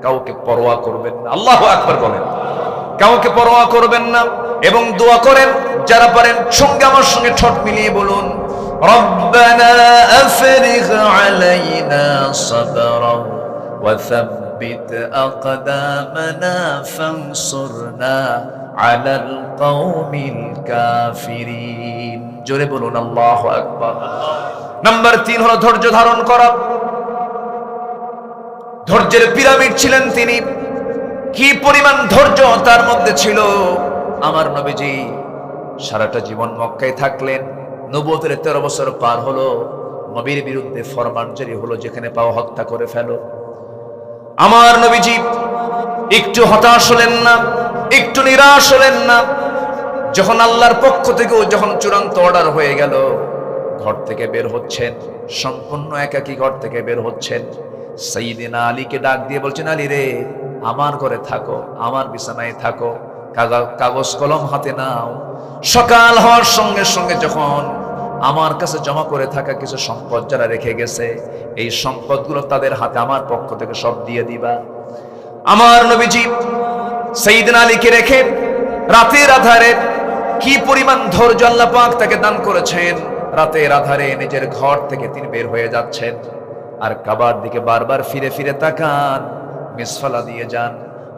কাউকে পরোয়া করবেন না। আল্লাহু আকবার বলেন। কাউকে পরোয়া করবেন না এবং দোয়া করেন। যারা পারেন সঙ্গে আমার সঙ্গে ঠোঁট মিলিয়ে বলুন, রব্বানা আফরিগ আলাইনা সাবরান ওয়া সাব্বিত আকদামানা ফানসুরনা আলাল কওমিল কাফিরিন। জোরে বলুন আল্লাহু আকবার। নাম্বার 3 হলো ধৈর্য ধারণ করা। ধৈর্যের পিরামিড ছিলেন তিনি। কি পরিমাণ ধৈর্য তার মধ্যে ছিল! আমার নবীজি সারাটা জীবন মক্কায় থাকলেন। নবুয়তের 13 বছর পার হলো, নবীর বিরুদ্ধে ফরমান জারি হলো, যেখানে পাও হত্যা করে ফেলো। আমার নবীজি একটু হতাশ হলেন না, একটু নিরাশ হলেন না। যখন আল্লাহর পক্ষ থেকে যখন চূড়ান্ত অর্ডার হয়ে গেল, ঘর থেকে বের হচ্ছেন, সম্পূর্ণ একাকী ঘর থেকে বের হচ্ছেন। সাইয়েদনা আলীকে ডাক দিয়ে বলছেন, আলী রে, আমার ঘরে থাকো, আমার বিছানায় থাকো, কাগজ কলম হাতে নাও। সকাল হওয়ার সঙ্গে সঙ্গে যখন আমার কাছে জমা করে থাকা কিছু সম্পদ যারা রেখে গেছে, এই সম্পদগুলো তাদের হাতে আমার পক্ষ থেকে সব দিয়ে দিবা। আমার নবীজি সাইয়েদনা আলীকে রেখে রাতের আধারে, কি পরিমাণ ধৈর্য আল্লাহ পাক তাকে দান করেছেন! রাতের আধারে নিজের ঘর থেকে তিনি বের হয়ে যাচ্ছেন, আর কাবার দিকে বারবার ফিরে ফিরে তাকান, মিসফালা দিয়ে যান,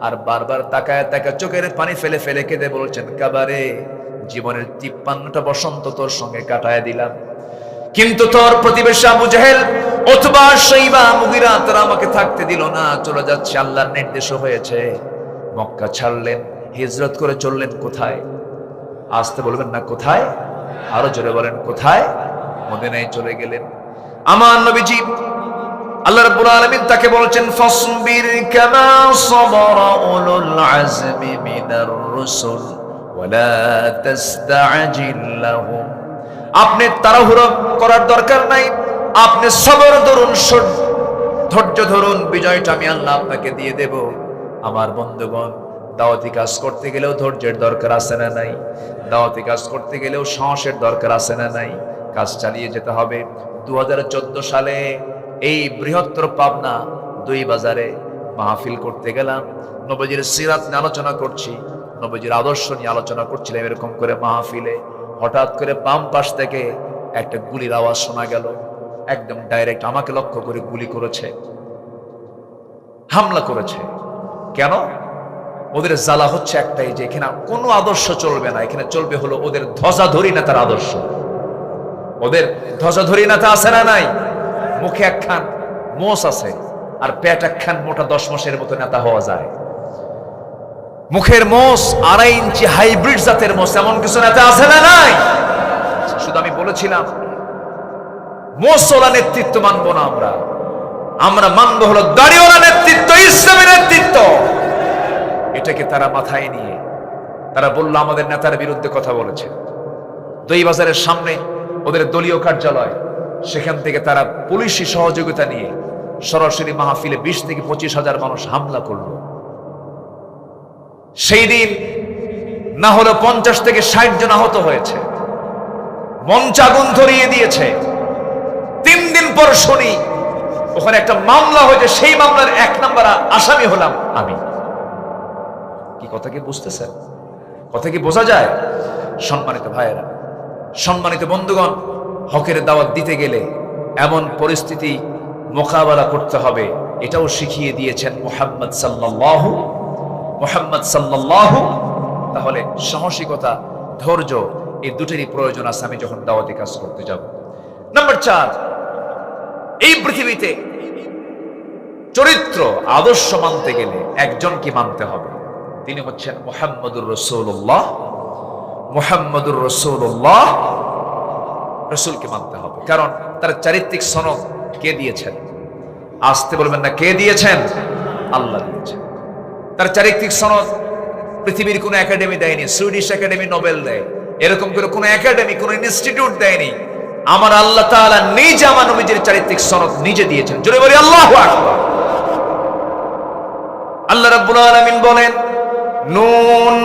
আর বারবার তাকায় তাকায় চোখের পানি ফেলে ফেলে কেঁদে বলছেন, কাবারে, জীবনের 53টা বসন্ত তোর সঙ্গে কাটায় দিলাম, কিন্তু তোর প্রতিবেশী আবু জেহেল, উতবা, শাইবা, মুগীরা তারা আমাকে থাকতে দিল না। চলে যাচ্ছে, আল্লাহর নির্দেশ হয়েছে। মক্কা ছাড়লেন, হিজরত করে চললেন কোথায়? আসতে বলবেন না, কোথায়? আরো জোরে বলেন, কোথায়? মদিনায় চলে গেলেন। আমার নবীজি, আল্লাহ রাব্বুল আলামিন তাকে বলছেন, ফাসবির কামা সাবারা উলুল আজমি মিনার রুসুল ওয়া লা তাসতাজিল লাহুম। আপনি তাড়াহুড়ো করার দরকার নাই, আপনি সবর ধরুন, ধৈর্য ধরুন, বিজয়টা আমি আল্লাহ আপনাকে দিয়ে দেব। আমার বন্ধুগণ, দাওয়াতি কাজ করতে গেলেও ধৈর্যের দরকার আছে না নাই? দাওয়াতি কাজ করতে গেলেও সাহসের দরকার আছে না নাই? কাজ চালিয়ে যেতে হবে। 2014 সালে এই বৃহত্তর পাবনা 2 বাজারে মাহফিল করতে গেলাম। নবীজির সিরাত নিয়ে আলোচনা করছি, নবীজির আদর্শ নিয়ে আলোচনা করছিলাম। এরকম করে মাহফিলে হঠাৎ করে বাম পাশ থেকে একটা গুলির আওয়াজ শোনা গেল। একদম ডাইরেক্ট আমাকে লক্ষ্য করে গুলি করেছে, হামলা করেছে। কেন? ওদের জ্বালা হচ্ছে একটাই, যে এখানে কোনো আদর্শ চলবে না, এখানে চলবে হলো ওদের ধ্বজাধরী নেতার আদর্শ। ওদের ধ্বজাধরী নেতা আছে না নাই? মুখে একখান মোষ আছে, আর পেট একখান মোটা 10 মাসের মতো নেতা হওয়া যায়। মুখের মোষ 2.5 ইঞ্চি হাইব্রিড জাতের মোষ, এমন কিছু নেতা আছে না নাই? শুধু আমি বলেছিলাম, মোষওয়ালা নেতৃত্ব মানবো না আমরা মানবো হলো দাড়িওয়ালা নেতৃত্ব, ইসলামের নেতৃত্ব। এটাকে তারা মাথায় নিয়ে তারা বলল আমাদের নেতার বিরুদ্ধে কথা বলেছে। 2 বাজারের সামনে ওদের দলীয় কার্যালয়, সেখান থেকে তারা পুলিশি সহযোগিতা নিয়ে সরাসরি মাহফিলে 20 থেকে 25 হাজার মানুষ হামলা করলো। সেই দিন না হলো 50 থেকে 60 জন আহত হয়েছে, মঞ্চ আগুন ধরিয়ে দিয়েছে। 3 দিন পর শুনি ওখানে একটা মামলা হয়েছে, সেই মামলার 1 নাম্বার আসামি হলাম আমি। কি কথা কি বুঝতেছেন? কথা কি বোঝা যায়? সম্মানিত ভাইয়েরা, সম্মানিত বন্ধুগণ, হকের দাওয়াত দিতে গেলে এমন পরিস্থিতি মোকাবেলা করতে হবে, এটাও শিখিয়ে দিয়েছেন মুহাম্মদ সাল্লাল্লাহু। তাহলে সাহসিকতা, ধৈর্য, এই দুটোরই প্রয়োজন আছে আমি যখন দাওয়াতি কাজ করতে যাব। নাম্বার 4, এই পৃথিবীতে চরিত্র আদর্শ মানতে গেলে একজনকে মানতে হবে, তিনি হচ্ছেন মুহাম্মদুর রাসূলুল্লাহ। মুহাম্মদুর রাসূলুল্লাহ, রাসূলকে মানতে হবে, কারণ তার চারিত্রিক সনদ কে দিয়েছেন? আসতে বলবেন না, কে দিয়েছেন? আল্লাহ দিয়েছেন। তার চারিত্রিক সনদ পৃথিবীর কোনো একাডেমি দেয়নি, সুইডিশ একাডেমি নোবেল দেয়, এরকম করে কোনো একাডেমি, কোনো ইনস্টিটিউট দেয়নি। আমার আল্লাহ তাআলা নিজে আমার নবীর চারিত্রিক সনদ নিজে দিয়েছেন। জোরে বলি আল্লাহু আকবার। আল্লাহ রাব্বুল আলামিন বলেন, নুন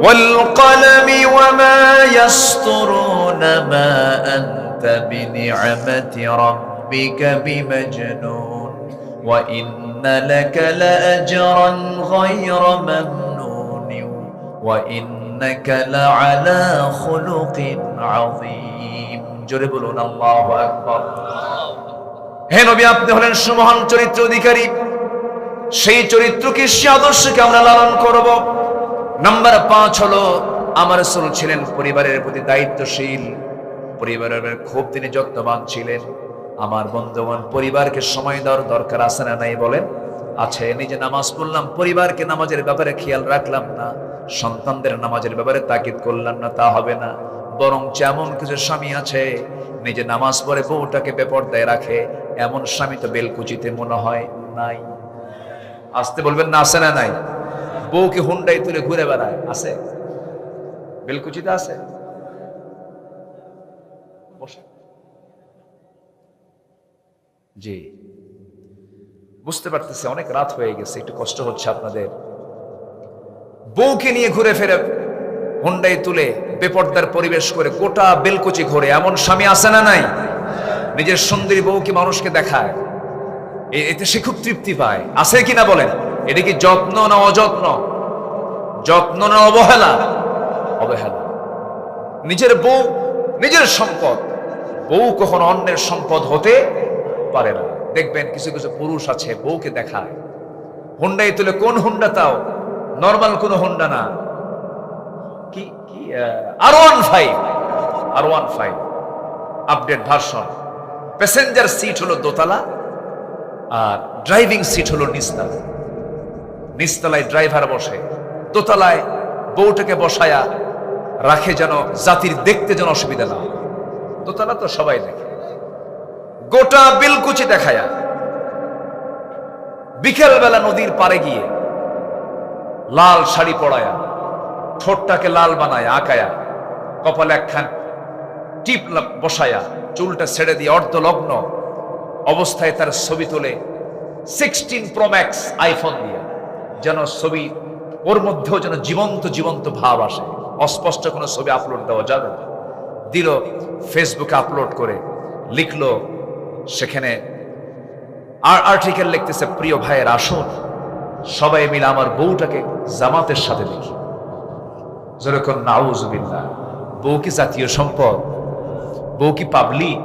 ওয়াল কলমি ওয়া মা ইয়াসতুরুন মা আনতা বিনি'মাতি রাব্বিকা বিমাজনুন ওয়া ইন্না লাকা লাআজরান গায়রা মামনুন ওয়া ইন্নাকা লাআলা খুলুকিন আযীম। জোরে বলুন আল্লাহু আকবার। হে নবী, আপনি হলেন সুমহান চরিত্র অধিকারী, সেই চরিত্রকে, সে আদর্শকে আমরা লালন করব। নাম্বার 5 হলো, আমার রাসূল ছিলেন পরিবারের প্রতি দায়িত্বশীল, পরিবারের খুব তিনি যত্নবান ছিলেন। আমার বন্ধুগণ, পরিবারকে সময় দেওয়ার দরকার আছে না নাই বলেন? আছে। নিজে নামাজ পড়লাম, পরিবারকে নামাজের ব্যাপারে খেয়াল রাখলাম না, সন্তানদের নামাজের ব্যাপারে তাকিদ করলাম না, তা হবে না। বরং যেমন কিছু স্বামী আছে নিজে নামাজ পড়ে বউটাকে বেপরদায় রাখে, এমন স্বামী তো বেলকুচিতে মনে হয় নাই। আসতে বলবেন না, আছে না নাই? বউকে হুন্ডাই তুলে ঘুরে বেড়ায়, আছে? বেলকুচিতে আছে? জি, বুঝতে পারতেছি অনেক রাত হয়ে গেছে, একটু কষ্ট হচ্ছে আপনাদের। বউকে নিয়ে ঘুরে ফেরে হুন্ডাই তুলে বেপরদার পরিবেশ করে গোটা বেলকুচি ঘোরে, এমন স্বামী আছে না নাই? নিজের সুন্দরী বউকে মানুষকে দেখায়, এতে সে খুব তৃপ্তি পায়, আছে কিনা বলেন? এটা কি যত্ন না অযত্ন? যত্ন না অবহেলা? অবহেলা। নিজের বউ নিজের সম্পদ, বউ কখনো অন্যের সম্পদ হতে পারে না। দেখবেন কিছু কিছু পুরুষ আছে বউকে দেখায় হুন্ডাই তুলে, কোন হুন্ডা? তাও নরমাল কোন হুন্ডা না, কি কি R15 update version. Passenger seat হলো দোতলা আর ড্রাইভিং সিট হলো নিচতলা। নিচতলায় ড্রাইভার বসে, দোতলায় বউটাকে বসায়া রাখে যেন জাতির দেখতে যেন অসুবিধা না। দোতলা তো সবাই দেখে, গোটা বিলকুচি দেখায়া বিকেল বেলা নদীর পাড়ে গিয়ে লাল শাড়ি পরায়া, ঠোঁটটাকে লাল বানায় আঁকায়া, কপালে একখান টিপ বসায়া, চুলটা ছেড়ে দিয়ে অর্ধলগ্ন অবস্থায় তার ছবি তোলে 16 Pro Max আইফোন দিয়ে, যেন ছবি ওর মধ্যেও যেন জীবন্ত জীবন্ত ভাব আসে। অস্পষ্ট কোনো ছবি আপলোড দেওয়া যাবে না। দিল ফেসবুকে আপলোড করে, লিখলো সেখানে আর্টিকেল লিখতেছে, প্রিয় ভাইয়ের আসুন সবাই মিলে আমার বউটাকে জামাতের সাথে দেখি। যেরকম নাউজুবিল্লাহ। বউ কি জাতীয় সম্পদ? বউ কি পাবলিক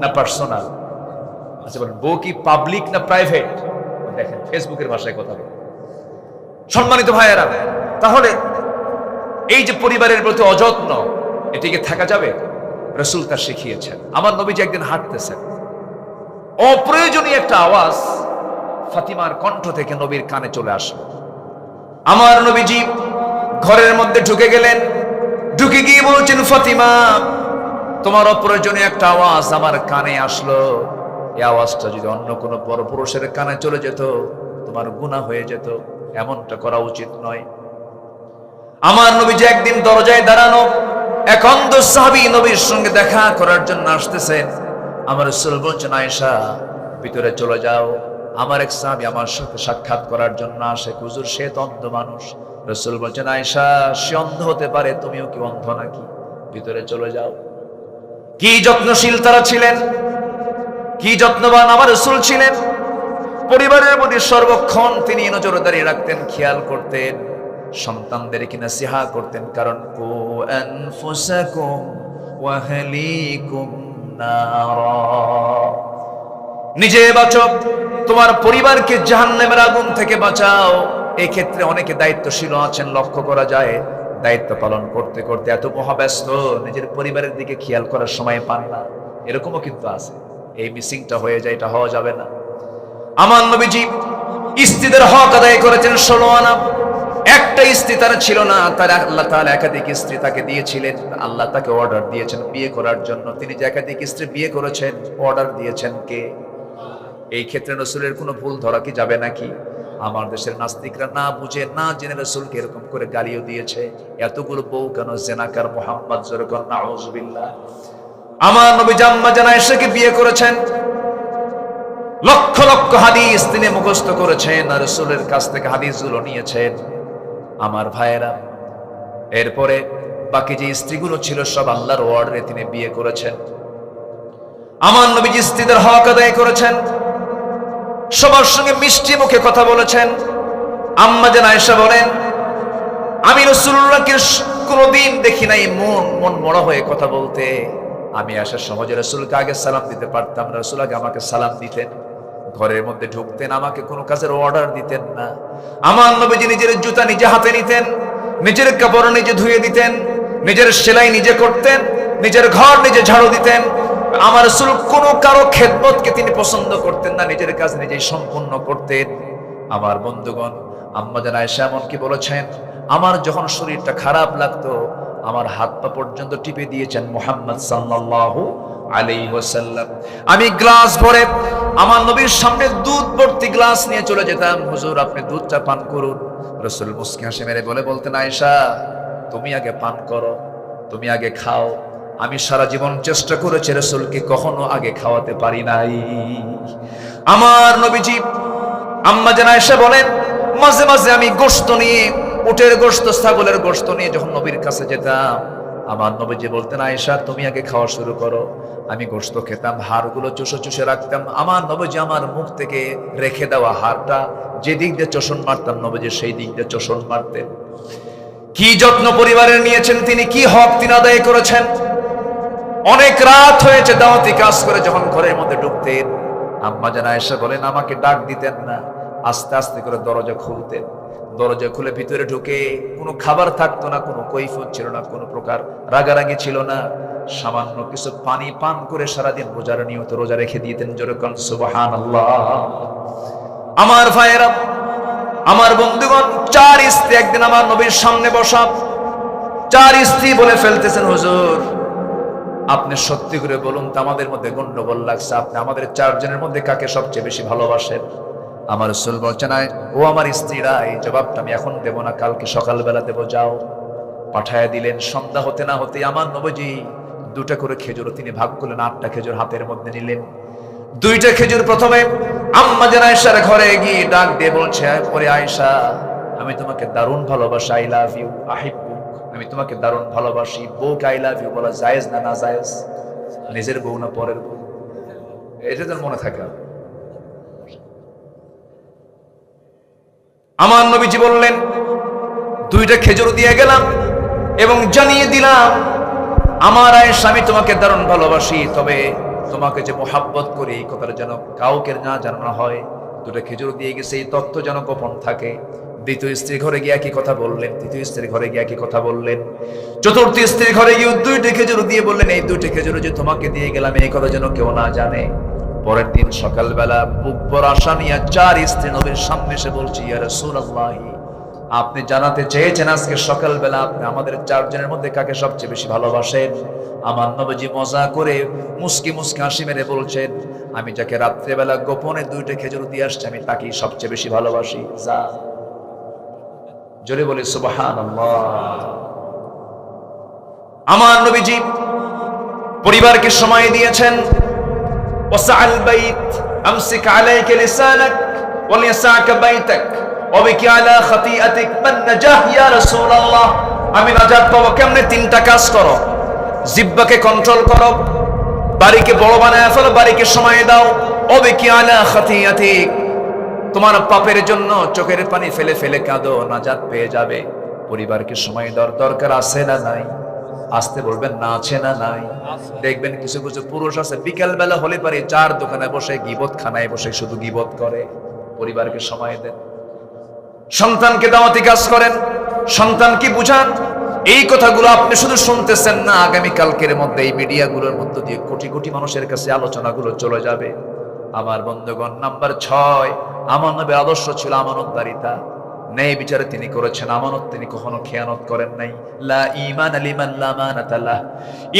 না পার্সোনাল? আচ্ছা বলেন, বউ কি পাবলিক না প্রাইভেট? দেখেন ফেসবুকের ভাষায় কথা বলে। সম্মানিত ভাইয়েরা, তাহলে এই যে পরিবারের প্রতি অযত্ন, এটিকে থাকা যাবে? রাসূল তা শিখিয়েছেন। আমার নবীজি একদিন হাঁটতেছেন, অপ্রয়োজনীয় একটা আওয়াজ ফাতিমার কণ্ঠ থেকে নবীর কানে চলে আসলো। আমার নবীজি ঘরের মধ্যে ঢুকে গেলেন, ঢুকে গিয়ে বলছেন, ফাতিমা, তোমার অপ্রয়োজনীয় একটা আওয়াজ আমার কানে আসলো। এই আওয়াজটা যদি অন্য কোনো পরপুরুষের কানে চলে যেত, তোমার গুনাহ হয়ে যেত, এমনটা করা উচিত নয়। আমার নবীজি একদিন দরজায় দাঁড়ানো, এক অন্ধ সাহাবী নবীর সঙ্গে দেখা করার জন্য আসতেছেন। আমার রাসূল বলছেন, আয়েশা ভিতরে চলে যাও। আমার এক সাহাবী আমার সাথে সাক্ষাৎ করার জন্য আসে, হুজুর সে তো অন্ধ মানুষ। রাসূল বলছেন, আয়েশা সে অন্ধ হতে পারে, তুমিও কি অন্ধ নাকি? ভিতরে চলে যাও। কি যত্নশীল তারা ছিলেন, কি যত্নবান আমার রাসূল ছিলেন। পরিবারের প্রতি সর্বক্ষণ তিনি নজরদারি রাখতেন, খেয়াল করতেন, সন্তানদেরকে নসিহা করতেন। কারণ কু আনফুসাকুম ওয়া আহলিকুম নারা, নিজে বাঁচো, তোমার পরিবারকে জাহান্নামের আগুন থেকে বাঁচাও। এই ক্ষেত্রে অনেকে দায়িত্বশীল আছেন, লক্ষ্য করা যায় দায়িত্ব পালন করতে করতে এত মহাব্যস্ত নিজের পরিবারের দিকে খেয়াল করার সময় পান না। এরকমও কিন্তু আছে। এই মিসিংটা হয়ে যায়, এটা হওয়া যাবে না। আমার নবীজি স্ত্রীদের হক আদায় করেছেন 16 আনা। একটা স্ত্রী তার ছিল না, তার আল্লাহ তাআলা একাধিক স্ত্রী তাকে দিয়েছিলেন। আল্লাহ তাকে অর্ডার দিয়েছেন বিয়ে করার জন্য। তিনি যে একাধিক স্ত্রী বিয়ে করেছেন, অর্ডার দিয়েছেন কে? এই ক্ষেত্রে রাসূলের কোনো ভুল ধরা কি যাবে নাকি? আমার দেশের নাস্তিকরা না বুঝে না জেনে রাসূলকে এরকম করে গালিও দিয়েছে, এতগুলো বউ কেন জেনাকার মুহাম্মদ জরকন নাউযুবিল্লাহ। আমার নবী আম্মা জানা আয়েশাকে বিয়ে করেছেন, লক্ষ লক্ষ হাদিস তিনি মুখস্থ করেছেন আর রাসূলের কাছ থেকে হাদিসগুলো নিয়েছেন। আমার ভাইয়েরা, এরপরে বাকি যে স্ত্রীগুলো ছিল সব আল্লাহর অর্ডারে তিনি বিয়ে করেছেন। আমার নবীজি স্ত্রীদের হক আদায় করেছেন, সবার সঙ্গে মিষ্টি মুখে কথা বলেছেন। আম্মা জান আয়েশা বলেন, আমি রাসূলুল্লাহকে কোনোদিন দেখি নাই মন মরা হয়ে কথা বলতে। আমি আসার সহজে রাসূলকে আগে সালাম দিতে পারতাম, রাসূল আগে আমাকে সালাম দিতেন। ঘরের মধ্যে ঢুকতেন, আমাকে কোনো কাজের অর্ডার দিতেন না। আমার নবীজি নিজের জুতা নিজে হাতে নিতেন, নিজের কাপড় নিজে ধুয়ে দিতেন, নিজের সেলাই নিজে করতেন, নিজের ঘর নিজে ঝাড়ু দিতেন। আমার রাসূল কোনো কারো খেদমতকে তিনি পছন্দ করতেন না, নিজের কাজ নিজেই সম্পূর্ণ করতেন। আমার বন্ধুগণ, আম্মা জান আয়েশা এমনকি বলেছেন, আমার যখন শরীরটা খারাপ লাগতো আমার হাত পা পর্যন্ত টিপে দিয়েছেন মুহাম্মদ সাল্লাল্লাহু আলাইহি ওয়াসাল্লাম। আমি গ্লাস ভরে আমার নবীর সামনে দুধ ভর্তি গ্লাস নিয়ে চলে যেতাম, হুজুর আপনি দুধটা পান করুন। রাসূল মুস্কি হাসি মেরে বলতেন, আয়েশা তুমি আগে পান করো, তুমি আগে খাও। আমি সারা জীবন চেষ্টা করেছি রাসূলকে কখনো আগে খাওয়াতে পারি নাই। আমার নবীজি, আম্মা জান আয়েশা বলেন, মাঝে মাঝে আমি গোশত নিয়ে, উটের গোশত, ছাগলের গোশত নিয়ে যখন নবীর কাছে যেতাম, আমার নবীজি বলতেন, আয়েশা তুমি আগে খাওয়া শুরু করো। আমি গোশত খেতাম, হাড়গুলো চুষে চুষে রাখতাম। আমার নবীজি আমার মুখ থেকে রেখে দেওয়া হাড়টা যে দিক দিয়ে চোষণ মারতাম, নবীজি সেই দিক দিয়ে চোষণ মারতেন। কি যত্ন পরিবারের নিয়েছেন তিনি, কি হক তিনি আদায় করেছেন। অনেক রাত হয়েছে দাওয়াতি কাজ করে যখন ঘরের মধ্যে ঢুকতেন, আম্মা জান আয়েশা বলেন আমাকে ডাক দিতেন না, আস্তে আস্তে করে দরজা খুলতেন। দরজা খুলে ভিতরে ঢুকে কোনো খাবার থাকতো না, কোনো কৈফিয়ত ছিল না, কোনো প্রকার রাগারাগি ছিল না। সামান্য কিছু পানি পান করে সারাদিন রোজার নিয়ত রোজা রেখে দিতেন। জোরে কোন সুবহানাল্লাহ। আমার ভাইয়েরা, আমার বন্ধুগণ, 4 স্ত্রী একদিন আমার নবীর সামনে বসা। 4 স্ত্রী বলে ফেলতেছেন, হুজুর আপনি সত্যি করে বলুন তো, আমাদের মধ্যে গন্ডগোল লাগছে, আপনি আমাদের 4 জনের মধ্যে কাকে সবচেয়ে বেশি ভালোবাসেন? আমার রাসূল বলছেন, ও আমার স্ত্রীরা, এই জবাবটা আমি এখন দেব না, কালকে সকালবেলা দেব, যাও। পাঠায়া দিলেন। সন্ধ্যা হতে না হতে আমার নবীজি 2টা করে খেজুর তিনি ভাগ করলেন, 8টা খেজুর হাতের মধ্যে নিলেন। 2টা খেজুর প্রথমে আম্মা জান আয়েশার ঘরে গিয়ে ডাক দিয়ে বলছে, ওরে আয়েশা আমি তোমাকে দারুণ ভালোবাসি, আই লাভ ইউ, আহিব্বুক, আমি তোমাকে দারুণ ভালোবাসি। বউকে আই লাভ ইউ বলা জায়েজ না? না জায়েজ। নিজের বউ না পরের বউ? এটা তো মনে থাকে। আমার নবীজি বললেন, 2টা খেজুর দিয়ে গেলাম এবং জানিয়ে দিলাম, আমার আয়েশা আমি তোমাকে দারুণ ভালোবাসি, তবে তোমাকে যে মোহাব্বত করি এই কথাটা যেন কাউকে না জানানো হয়। 2টা খেজুর দিয়ে গেছে, এই তথ্য যেন গোপন থাকে। 2য় স্ত্রী ঘরে গিয়ে একই কথা বললেন, 3য় স্ত্রীর ঘরে গিয়ে একই কথা বললেন, 4র্থ স্ত্রীর ঘরে গিয়ে 2টা খেজুর দিয়ে বললেন, এই 2টা খেজুর যে তোমাকে দিয়ে গেলাম এই কথা যেন কেউ না জানে। পরের দিন সকালবেলা বুক ভরা আশা নিয়ে 4 স্ত্রী নবীর সামনে এসে বলছি, ইয়া রাসূলুল্লাহ আপনি জানাতে চেয়েছেন আজকে সকালবেলা আপনি আমাদের 4 জনের মধ্যে কাকে সবচেয়ে বেশি ভালোবাসেন। আমার নবীজি মজা করে মুস্কি মুস্কি হাসি মেরে বলছেন, আমি যাকে রাত্রেবেলা গোপনে 2টা খেজুর দিয়ে আসছি আমি তাকেই সবচেয়ে বেশি ভালোবাসি। যা, জোরে বলি সুবহানাল্লাহ। আমার নবীজি পরিবারকে সময় দিয়েছেন। ওয়াসাল বাইত আমসিক আলাইকা লিসানাক ওয়ালিয়াসাকা বাইতাক ওয়াবিকি আলা খাতিআতিক মান নাজাহ ইয়া রাসূলুল্লাহ। আমি নাজাত পাবো কেমনে? 3টা কাজ করো। জিহ্বাকে কন্ট্রোল করো, বাড়িকে বড় বানায় ফেলো, বাড়িকে সময় দাও। ওয়াবিকি আলা খাতিআতিক, তোমার পাপের জন্য চোখের পানি ফেলে ফেলে কাঁদো, নাজাত পেয়ে যাবে। পরিবারকে সময় দরকার আছে না নাই? আসতে বলবেন না, আছে না নাই? দেখবেন কিছু কিছু পুরুষ আছে বিকেল বেলা হলে পারে চার দোকানে বসে গিবত খানায় বসে শুধু গিবত করে। পরিবারকে সময় দেন, সন্তানকে দাওয়াতি কাজ করেন, সন্তানকে বুঝান। এই কথাগুলো আপনি শুধু শুনতেছেন না, আগামী কালকের মধ্যে এই মিডিয়াগুলোর মধ্য দিয়ে কোটি কোটি মানুষের কাছে আলোচনাগুলো চলে যাবে। আমার বন্ধুগণ, নাম্বার 6, আমার নবীর আদর্শ ছিল আমানতদারিতা। ন্যায় বিচারে তিনি করেছেন আমানত, তিনি কখনো খেয়ানত করেন নাই। লা ঈমান লিমান লা আমানাতা লাহ।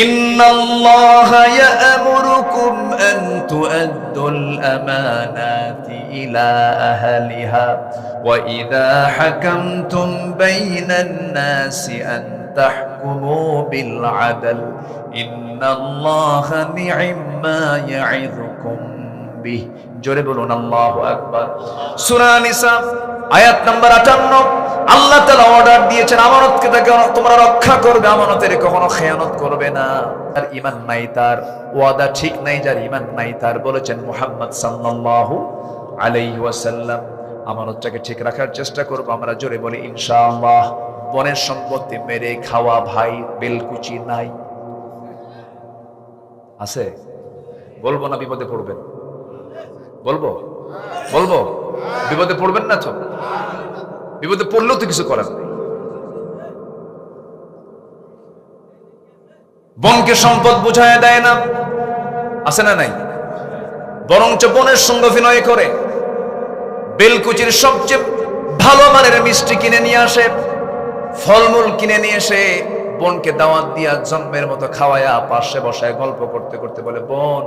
ইন্নাল্লাহা ইয়া'মুরুকুম আন তু'আদ্দুল আমানাতি ইলা আহলিহা ওয়া ইযা হাকামতুম বাইনান নাসি আন তাহকুমু বিল আদল ইন্নাল্লাহা নি'মা ইয়া'ইযুকুম বিহি। জোরে বলুন আল্লাহু আকবার। সূরা নিসা আয়াত নাম্বার 58। আল্লাহ তাআলা অর্ডার দিয়েছেন আমানতকে তোমরা রক্ষা করবে, আমানতের কখনো খেয়ানত করবে না। আর ঈমান নাই, তার ওয়াদা ঠিক নাই, যার ঈমান নাই তার, বলেছেন মুহাম্মদ সাল্লাল্লাহু আলাইহি ওয়াসাল্লাম। আমানতটাকে ঠিক রাখার চেষ্টা করব আমরা, জোরে বলি ইনশাআল্লাহ। বনের সম্পত্তি মেরে খাওয়া ভাই বেলকুচি নাই? আছে? বলবো না বিপদে পড়বেন? বলবো বলবো বিপদে পড়বেন না তো? বিপদে পড়লেও তো কিছু করার নেই। বনকে সম্পদ বুঝায় দেয় না, আছে না নাই? বরঞ্চ বনের সঙ্গে অভিনয় করে বেলকুচির সবচেয়ে ভালো মানের মিষ্টি কিনে নিয়ে আসে, ফলমূল কিনে নিয়ে এসে বোনকে দাওয়াত দিয়া জন্মের মতো খাওয়ায়া পাশে বসায় গল্প করতে করতে বলে, বোন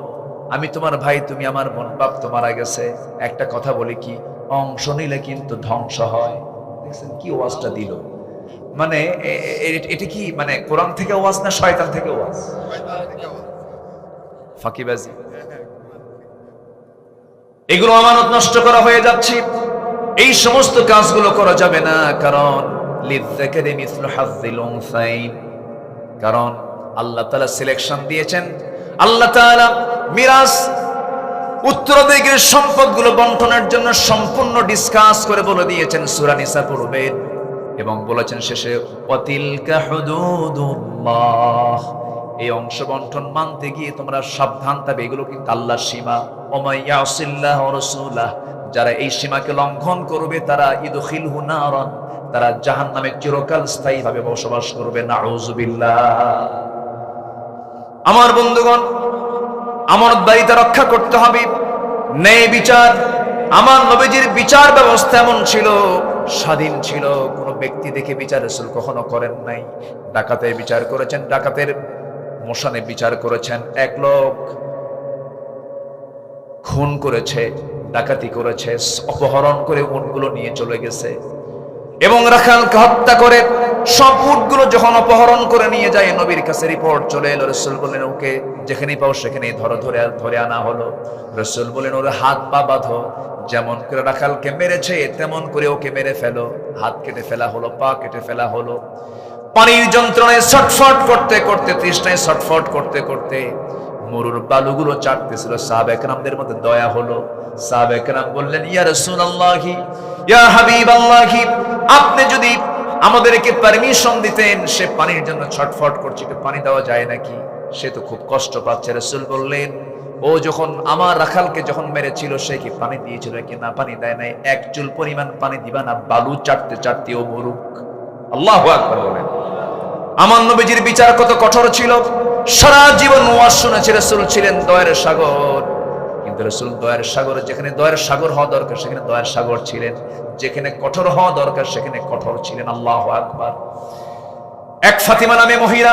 আমি তোমার ভাই, তুমি আমার বোন, বাপ তো মারা গেছে, একটা কথা বলি কি, অংশ নিলে কিন্তু ধ্বংস হয়। দেখছেন কি ওয়াজটা দিল? মানে এটা কি মানে কোরআন থেকে ওয়াজ না শয়তান থেকে ওয়াজ? ফাঁকিবাজি। এগুলো আমানত নষ্ট করা হয়ে যাচ্ছে। এই সমস্ত কাজগুলো করা যাবে না, কারণ লিযযাকারি মিসলু হাজ্জিল উনসাইন। কারণ আল্লাহ তাআলা সিলেকশন দিয়েছেন, আল্লাহ তাআলা মিরাস উত্তরাধিকারের সম্পদগুলো বন্টনের জন্য সম্পূর্ণ ডিসকাস করে বলে দিয়েছেন সূরা নিসা পড়বেন, এবং বলেছেন শেষে ওয়াতিলকা হুদুদুল্লাহ। এই অংশ বন্টন মানতে গিয়ে তোমরা সাবধান থাকবে, এগুলো কিন্তু আল্লাহর সীমা। ওমাই ইয়াসিল্লাহ ওয়া রাসূলাহ, যারা এই সীমাকে লঙ্ঘন করবে তারা ইদখিলহু নারান, তারা জাহান্নামে চিরকাল স্থায়ীভাবে বসবাস করবে। নাউযুবিল্লাহ। আমার বন্ধুগণ, আমানতদারিতা রক্ষা করতে হবে। ন্যায় বিচার, আমার নবীজির বিচার ব্যবস্থা এমন ছিল, স্বাধীন ছিল, কোন ব্যক্তি দেখে বিচার রাসূল কখনো করেন নাই। ডাকাতের বিচার করেছেন, ডাকাতের মোশানে বিচার করেছেন। এক লোক খুন করেছে, ডাকাতি করেছে, অপহরণ করে উটগুলো নিয়ে চলে গেছে, এবং রাখালকে হত্যা করে সব উটগুলো যখন অপহরণ করে নিয়ে যায়, নবীর কাছে রিপোর্ট চলে এলো। রাসূল বললেন, ওকে যেখানেই পাও সেখানেই ধরে আনা হলো। রাসূল বললেন, ওর হাত পা বাঁধো, যেমন করে রাখালকে মেরেছে তেমন করে ওকে মেরে ফেলো। হাত কেটে ফেলা হলো, পা কেটে ফেলা হলো। পানির যন্ত্রণায় ছটফট করতে করতে, তৃষ্ণায় ছটফট করতে করতে মরুর বালুগুলো চাটতেছিল। সাহাবায়ে কেরামদের মধ্যে দয়া হলো। সাহাবায়ে কেরাম বললেন, ইয়া রাসূলুল্লাহি, ইয়া হাবিবাল্লাহি, আপনি যদি আমাদেরকে পারমিশন দিতেন, সে পানির জন্য ছটফট করছে, একটু পানি দেওয়া যায় নাকি? সে তো খুব কষ্ট পাচ্ছে। রাসূল বললেন, ও যখন আমার রাখালকে যখন মেরেছিল সে কি পানি দিয়েছিল কি? না, পানি দেয় নাই। এক চুল পরিমাণ পানি দিবা না, বালু চাটতে চাটতে ও মরুক। আল্লাহু আকবার বলেন। আমার নবীজির বিচার কত কঠোর ছিল। সারা জীবন ওয়াজ শুনেছে। রাসূল ছিলেন দয়ার সাগর, কিন্তু রাসূল দয়ার সাগর, যেখানে দয়ার সাগর হওয়া দরকার সেখানে দয়ার সাগর ছিলেন, যেখানে কঠোর হওয়া দরকার সেখানে কঠোর ছিলেন। আল্লাহু আকবার। এক ফাতিমা নামে মহিলা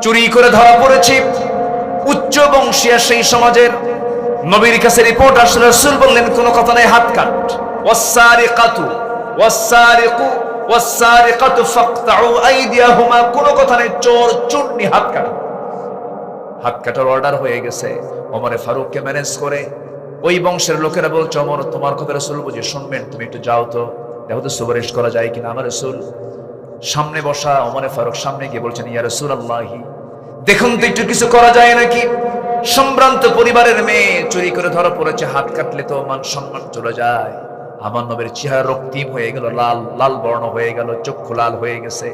চুরি করে ধরা পড়েছে, উচ্চ বংশীয় সেই সমাজের। নবীর কাছে রিপোর্ট আসলে, রাসূল বললেন, কোনো কথা নাই, হাত কাট। ওয়াসসারিকাতু ওয়াসসারিকু ওয়াসসারিকাতু ফাকতাউ আইদিয়াহুমা, কোনো কথা নেই, চোর চুন্নি হাত কাটো। হাত কাটার অর্ডার হয়ে গেছে। ওমরে ফারুককে ম্যানেজ করে ওই বংশের লোকেরা বলছে, ওমর তোমার কথা রাসূল বুঝে শুনবেন, তুমি একটু যাও তো, দেখো তো সুপারিশ করা যায় কিনা। আমার রাসূল সামনে বসা, ওমরে ফারুক সামনে গিয়ে বলছেন, ইয়া রাসূলুল্লাহি, দেখুন তো একটু কিছু করা যায় নাকি? সম্ভ্রান্ত পরিবারের মেয়ে চুরি করে ধরা পড়েছে, হাত কাটলে তো মান সম্মান চলে যায়। আমার নবীর চেহারা রক্তিম হয়ে গেল, লাল লাল বর্ণ হয়ে গেল, চক্ষু লাল হয়ে গেছে।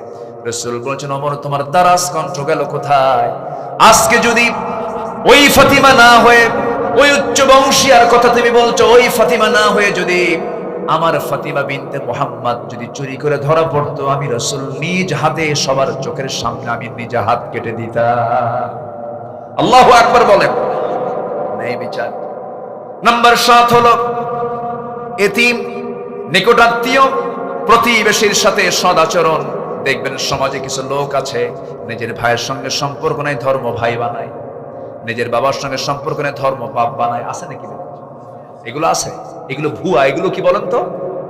রাসূল বলেছেন, ওমর তোমার দারাজ কণ্ঠ গেল কোথায়? আজকে যদি ওই ফাতিমা না হয়ে, ওই উচ্চ বংশীয়ার কথা তুমি বলছো, ওই ফাতিমা না হয়ে যদি আমার ফাতিমা বিনতে মুহাম্মদ যদি চুরি করে ধরা পড়তো, আমি রাসূল নিজ হাতে সবার চোখের সামনে আমি নিজ হাত কেটে দিতাম। আল্লাহু আকবার বলেন। এই বিচার। নাম্বার 7 হলো এতিম, নিকটাত্মীয়, প্রতিবেশীর সাথে সদাচরণ। দেখবেন সমাজে কিছু লোক আছে নিজের ভাইয়ের সঙ্গে সম্পর্ক নাই, ধর্ম ভাই বানায়, নিজের বাবার সঙ্গে সম্পর্ক নেই, ধর্ম বাপ বানায়। আছে নাকি? এগুলো আছে, এগুলো ভুয়া। এগুলো কি বলেন তো?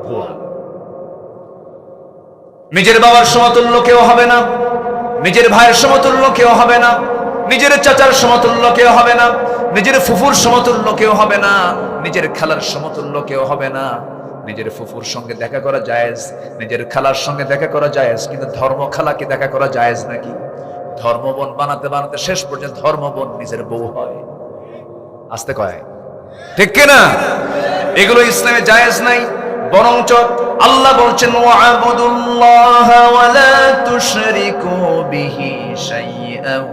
ভুয়া। নিজের বাবার সমতুল্য কেউ হবে না, নিজের ভাইয়ের সমতুল্য কেউ হবে না, নিজের চাচার সমতুল্য কেউ হবে না, নিজের ফুফুর সমতুল্য কেউ হবে না, নিজের খালার সমতুল্য কেউ হবে না। নিজের ফুফুর সঙ্গে দেখা করা জায়েজ, নিজের খালার সঙ্গে দেখা করা জায়েজ, কিন্তু ধর্ম খালাকে দেখা করা জায়েজ নাকি? ধর্মবোন বানাতে বানাতে শেষ পর্যন্ত ধর্মবোন নিজের বউ হয়। আসতে কয় ঠিক কিনা? এগুলো ইসলামে জায়েজ নাই। বরঞ্চ আল্লাহ বলছেন, ওয়া'বুদুল্লাহা ওয়া লা তুশরিকু বিহি শাইআন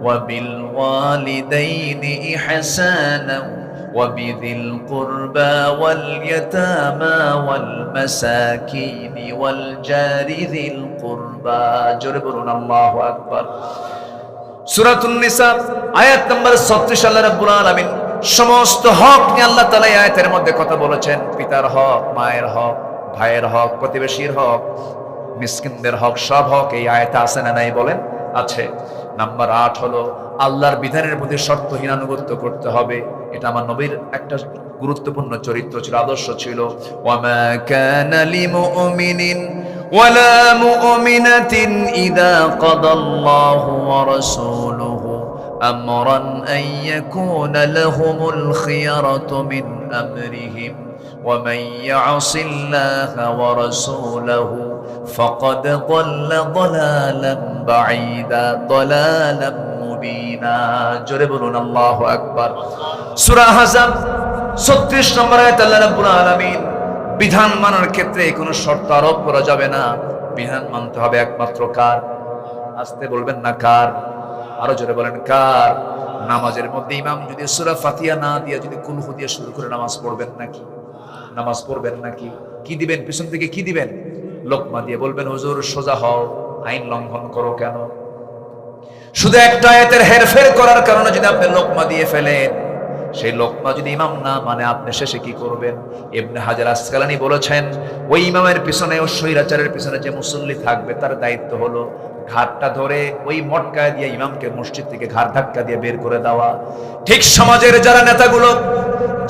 ওয়া বিল ওয়ালিদাইনি ইহসানান ওয়া বিযিল কুরবা ওয়াল ইয়াতামা ওয়াল মাসাকিনি ওয়াল জারি যিল কুরবা। জোরে বলুন আল্লাহু আকবার। সূরাতুন নিসা আয়াত নম্বর 36 আল্লাহ রাব্বুল আলামিন সমস্ত হক নিয়ে আল্লাহ তাআলা এই আয়াতের মধ্যে কথা বলেছেন। পিতার হক, মায়ের হক, ভাইয়ের হক, প্রতিবেশীর হক, মিসকিনদের হক, সব হক এই আয়াতে আছে না নাই বলেন? আছে। নাম্বার 8 হলো আল্লাহর বিধানের প্রতি শর্তহীন আনুগত্য করতে হবে। এটা আমার নবীর একটা গুরুত্বপূর্ণ চরিত্র ছিল, আদর্শ ছিল। ওয়ামা কানা লিমুমিনিন ওয়ালা মুমিনাতিন ইযা কাদাল্লাহু ওয়া রাসূলুহু আমরান আন ইয়াকুনা লাহুমুল খিয়ারাতু মিন আমরিহিম ওয়া মান ইয়াসিল্লাহা ওয়া রাসূলাহু ফাকাদ দাল্লা দালালান বাঈদা, দালালান মুবিনা। জোরে বলুন আল্লাহু আকবার। সূরা আহজাব 36 নম্বর আয়াতে আল্লাহ রাব্বুল আলামিন বিধান মানার ক্ষেত্রে কোনো শর্ত আরোপ করা যাবে না। বিধান মানতে হবে একমাত্র কার? আসতে বলবেন না কার? আরো জোরে বলেন কার? নামাজের মধ্যে ইমাম যদি সূরা ফাতিহা না দিয়ে যদি কুলহু দিয়ে শুরু করে নামাজ পড়বেন নাকি? নামাজ পড়বেন নাকি? কি দিবেন? পিছন থেকে কি দিবেন? লোকমা দিয়ে বলবেন, হুজুর সোজা হও, আইন লঙ্ঘন করো কেন? শুধু একটা আয়াতের হেরফের করার কারণে যদি আপনি লোকমা দিয়ে ফেলেন, সেই লোকমা যদি ইমাম না মানে আপনি শেষে কি করবেন? ইবনে হাজার আসকালানী বলেছেন, ওই ইমামের পিছনে, ওই স্বৈরাচারের পিছনে যে মুসল্লি থাকবে তার দায়িত্ব হলো ঘাটটা ধরে ওই মটকায় দিয়ে ইমামকে মসজিদ থেকে ঘাট ধাক্কা দিয়ে বের করে দেওয়া। ঠিক সমাজের যারা নেতাগুলো,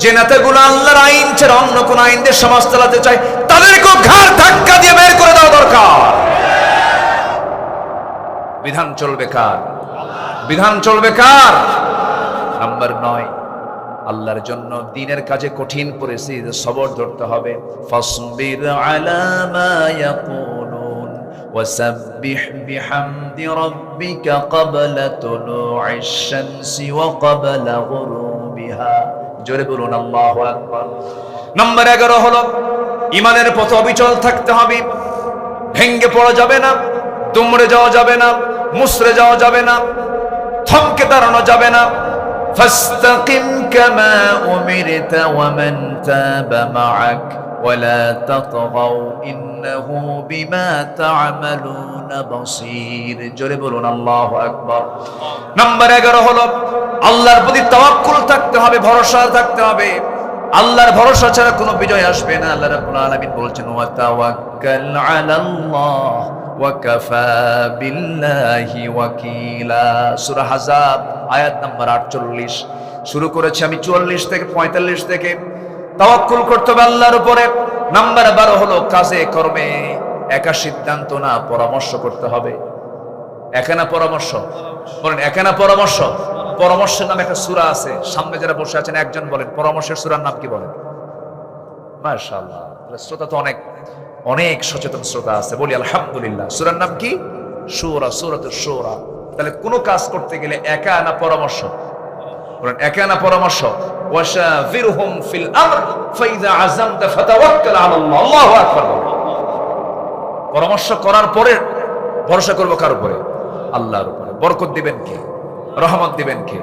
যে নেতাগুলো আল্লাহর আইন ছাড়া অন্য কোন আইন দিয়ে সমাজ চালাতে চায়, তাদেরকেও ঘাট ধাক্কা দিয়ে বের করে দেওয়া দরকার। বিধান চলবে কার? বিধান চলবে কার? নাম্বার 9, আল্লাহর জন্য দ্বীনের কাজে কঠিন পরিস্থিতিতে সবর ধরতে হবে। ফাসবির আলা মা ইয়াকুলুন ওয়াসাব্বিহ বিহামদি রাব্বিকা ক্বাবলা তুলুইশ শামসি ওয়া ক্বাবলা গুরুবিহা। জোরে বলুন আল্লাহু আকবার। নাম্বার 11 হলো ঈমানের পথে অবিচল থাকতে হবে। ভেঙ্গে পড়া যাবে না, দুমড়ে যাওয়া যাবে না, মুসরে যাওয়া যাবে না, থমকে দাঁড়ানো যাবে না। ফাস্তাকিম কামা উমিরতা ওয়া মান তাবা মাআক ওয়া লা তাতগাও ইন্নাহু বিমা তা'মালুনা বাসীর। জোরে বলুন আল্লাহু আকবার। নাম্বার 11 হলো আল্লাহর প্রতি তাওয়াক্কুল থাকতে হবে, ভরসা থাকতে হবে। আল্লাহর ভরসা ছাড়া কোনো বিজয় আসবে না। আল্লাহ রাব্বুল আলামিন বলছেন, ওয়া তাওয়াক্কাল আলাল্লাহ ওয়া কাফা বিল্লাহি ওয়াকিলা। সূরা আহজাব আয়াত নাম্বার 48। শুরু করেছি আমি 44 থেকে 45 থেকে। তাওয়াক্কুল করতে হবে আল্লাহর উপরে। নাম্বার 12 হলো কাজে কর্মে একা সিদ্ধান্ত না, পরামর্শ করতে হবে। একা না পরামর্শ? বলেন একা না পরামর্শ? পরামর্শের নামে একটা সূরা আছে, সামনে যারা বসে আছেন একজন বলেন পরামর্শের সূরার নাম কি বলেন? মাশাআল্লাহ, শ্রোতা তো অনেক অনেক সচেতন শ্রোতা আছে, বলি আলহামদুলিল্লাহ। সূরার নাম কি? সূরা, সূরাতুশ শূরা। তাহলে কোনো কাজ করতে গেলে একা না পরামর্শ? বলেন একা না পরামর্শ? ওয়াশাফিরহুম ফিল আমর ফাইযা আযামতা ফাতাওয়াক্কাল আলাল্লাহ। আল্লাহু আকবার। পরামর্শ করার পরে ভরসা করব কার উপরে? আল্লাহর উপরে। বরকত দিবেন কে? রহমত দিবেন কে?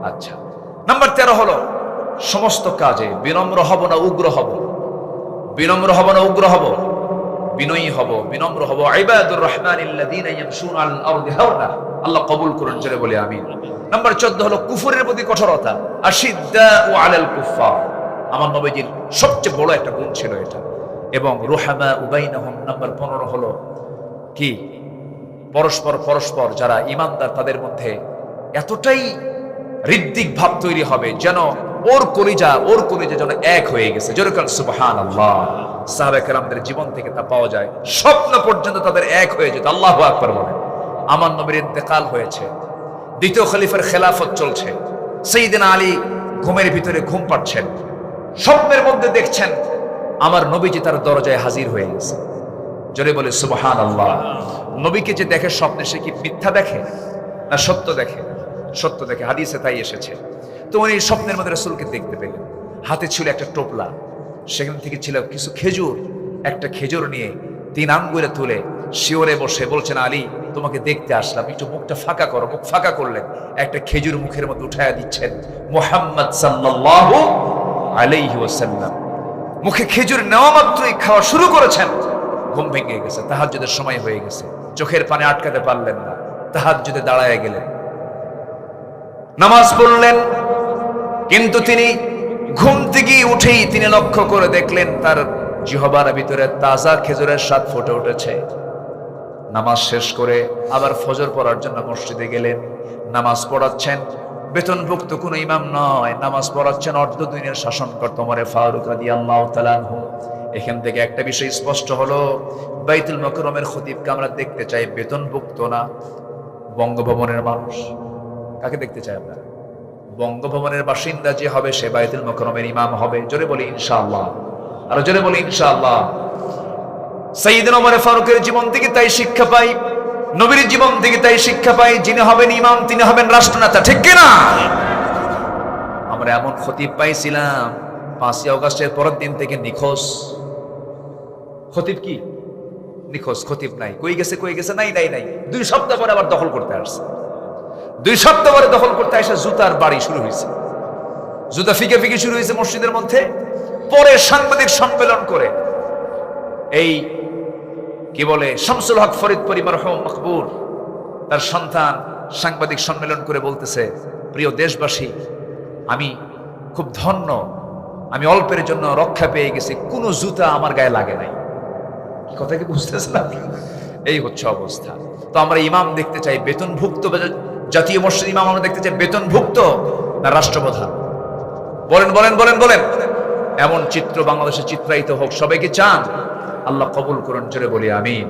আচ্ছা, নাম্বার 13 হলো সমস্ত কাজে বিনম্র হব না উগ্র হব? বিনম্র হব না উগ্র হব? বিনয়ী হব, বিনম্র হব। ইবাদুর রহমানিল্লাযীনা ইয়ামশুনা আলাল আরদি হাওনা। আল্লাহ কবুল করুন, জোরে বলি আমিন। নাম্বার 14 হলো কুফরের প্রতি কঠোরতা। আশিদ্দাউ আলাল কুফার। আমার নবীজির সবচেয়ে বড় একটা গুণ ছিল এটা। এবং রুহামা বাইনাহুম। নাম্বার 15 হলো কি? পরস্পর যারা ঈমানদার তাদের মধ্যে এতটাই হৃদ্দিক ভাব তৈরি হবে যেন ওর কলিজা যেন এক হয়ে গেছে। যেরকম সুবহানাল্লাহ। সাহাবায়ে কেরামদের জীবন থেকে তা পাওয়া যায়। স্বপ্ন পর্যন্ত তাদের এক হয়ে যেত। আল্লাহু আকবার বলেন। আমার নবীর ইন্তেকাল হয়েছে, দ্বিতীয় খলিফার খেলাফত চলছে, সাইয়েদনা আলী ঘুমের ভিতরে ঘুম পাচ্ছেন, স্বপ্নের মধ্যে দেখছেন আমার নবীজি তার দরজায় হাজির হয়ে গেছে। জোরে বলে সুবহানাল্লাহ। নবীকে যে দেখে স্বপ্নে, সে কি মিথ্যা দেখে না সত্য দেখে? সত্য দেখে, হাদিসে তাই এসেছে। তো উনি স্বপ্নের মধ্যে রাসূলকে দেখতে পেলেন। হাতে ছিল একটা টোপলা, সেখান থেকে ছিল কিছু খেজুর। একটা খেজুর নিয়ে 3 আঙ্গুলে তুলে শিওরে বসে বলছেন, আলী তোমাকে দেখতে আসলাম, একটু মুখটা ফাঁকা করো। মুখ ফাঁকা করলেন, একটা খেজুর মুখের মধ্যে উঠায়া দিচ্ছেন। মুহাম্মদ সাল্লাল্লাহু আলাইহি ওয়াসাল্লাম মুখে খেজুর নেওয়া মাত্রই খাওয়া শুরু করেছেন। ঘুম ভেঙে গেছে, তাহাজ্জুদের সময় হয়ে গেছে, চোখের পানি আটকাতে পারলেন না, তাহাজ্জুদে দাঁড়ায় গেলেন, নামাজ পড়লেন। কিন্তু তিনি ঘুম থেকে উঠেই তিনি লক্ষ্য করে দেখলেন তার জিহ্বার ভিতরে তাজা খেজুরের স্বাদ ফুটে উঠেছে। নামাজ শেষ করে আবার ফজর পড়ার জন্য মসজিদে গেলেন। নামাজ পড়াচ্ছেন বেতনভুক্ত কোনো ইমাম নয়, নামাজ পড়াচ্ছেন অর্ধদিনের শাসনকর্তা ওমরে ফারুক রাদিয়াল্লাহু তাআলা আনহু। এখান থেকে একটা বিষয় স্পষ্ট হলো, বাইতুল মুকাররমের খতিবকে আমরা দেখতে চাই বেতনভুক্ত না, বঙ্গভবনের মানুষ। কাকে দেখতে চাই আমরা? বঙ্গভবনের বাসিন্দা যে হবে সে বাইতুল মুকাররমের ইমাম হবে। জোরে বলি ইনশাআল্লাহ। আর জোরে বলি ইনশাআল্লাহ। সাইয়েদনা ওমর ফারুকের জীবন থেকে তাই শিক্ষা পাই, নবীর জীবন থেকে তাই শিক্ষা পাই, যিনি হবেন ইমাম তিনি হবেন রাষ্ট্রনেতা। ঠিক কি না? আমরা এমন খতিব পাইছিলাম 5ই আগস্টের পরের দিন থেকে নিখোঁজ। খতিব কি নিখোঁজ? খতিব নাই। কই গেছে? নাই। 2 সপ্তাহ পরে আবার দখল করতে আসছে। 2 সপ্তাহ পরে দখল করতে আসা জুতার বাড়ি শুরু হয়েছে, জুতা ফিকে শুরু হয়েছে মসজিদের মধ্যে। পরে সাংবাদিক সম্মেলন করে এই কি বলে শামসুল হক ফরিদপুরি মরহুম মকবুর, তার সন্তান সাংবাদিক সম্মেলন করে বলতেছে, প্রিয় দেশবাসী, আমি খুব ধন্য, আমি অল্পের জন্য রক্ষা পেয়ে গেছি, কোনো জুতা আমার গায়ে লাগে নাই। কি কথা কি বুঝতেছিলাম? এই হচ্ছে অবস্থা। তো আমরা ইমাম দেখতে চাই বেতনভুক্ত, জাতীয় মসজিদ ইমাম আমরা দেখতে চাই বেতনভুক্ত না রাষ্ট্রপ্রধান? বলেন। এমন চিত্র বাংলাদেশে চিত্রায়িত হোক, সবাইকে চান। আল্লাহ কবুল করুন, জোরে বলি আমিন।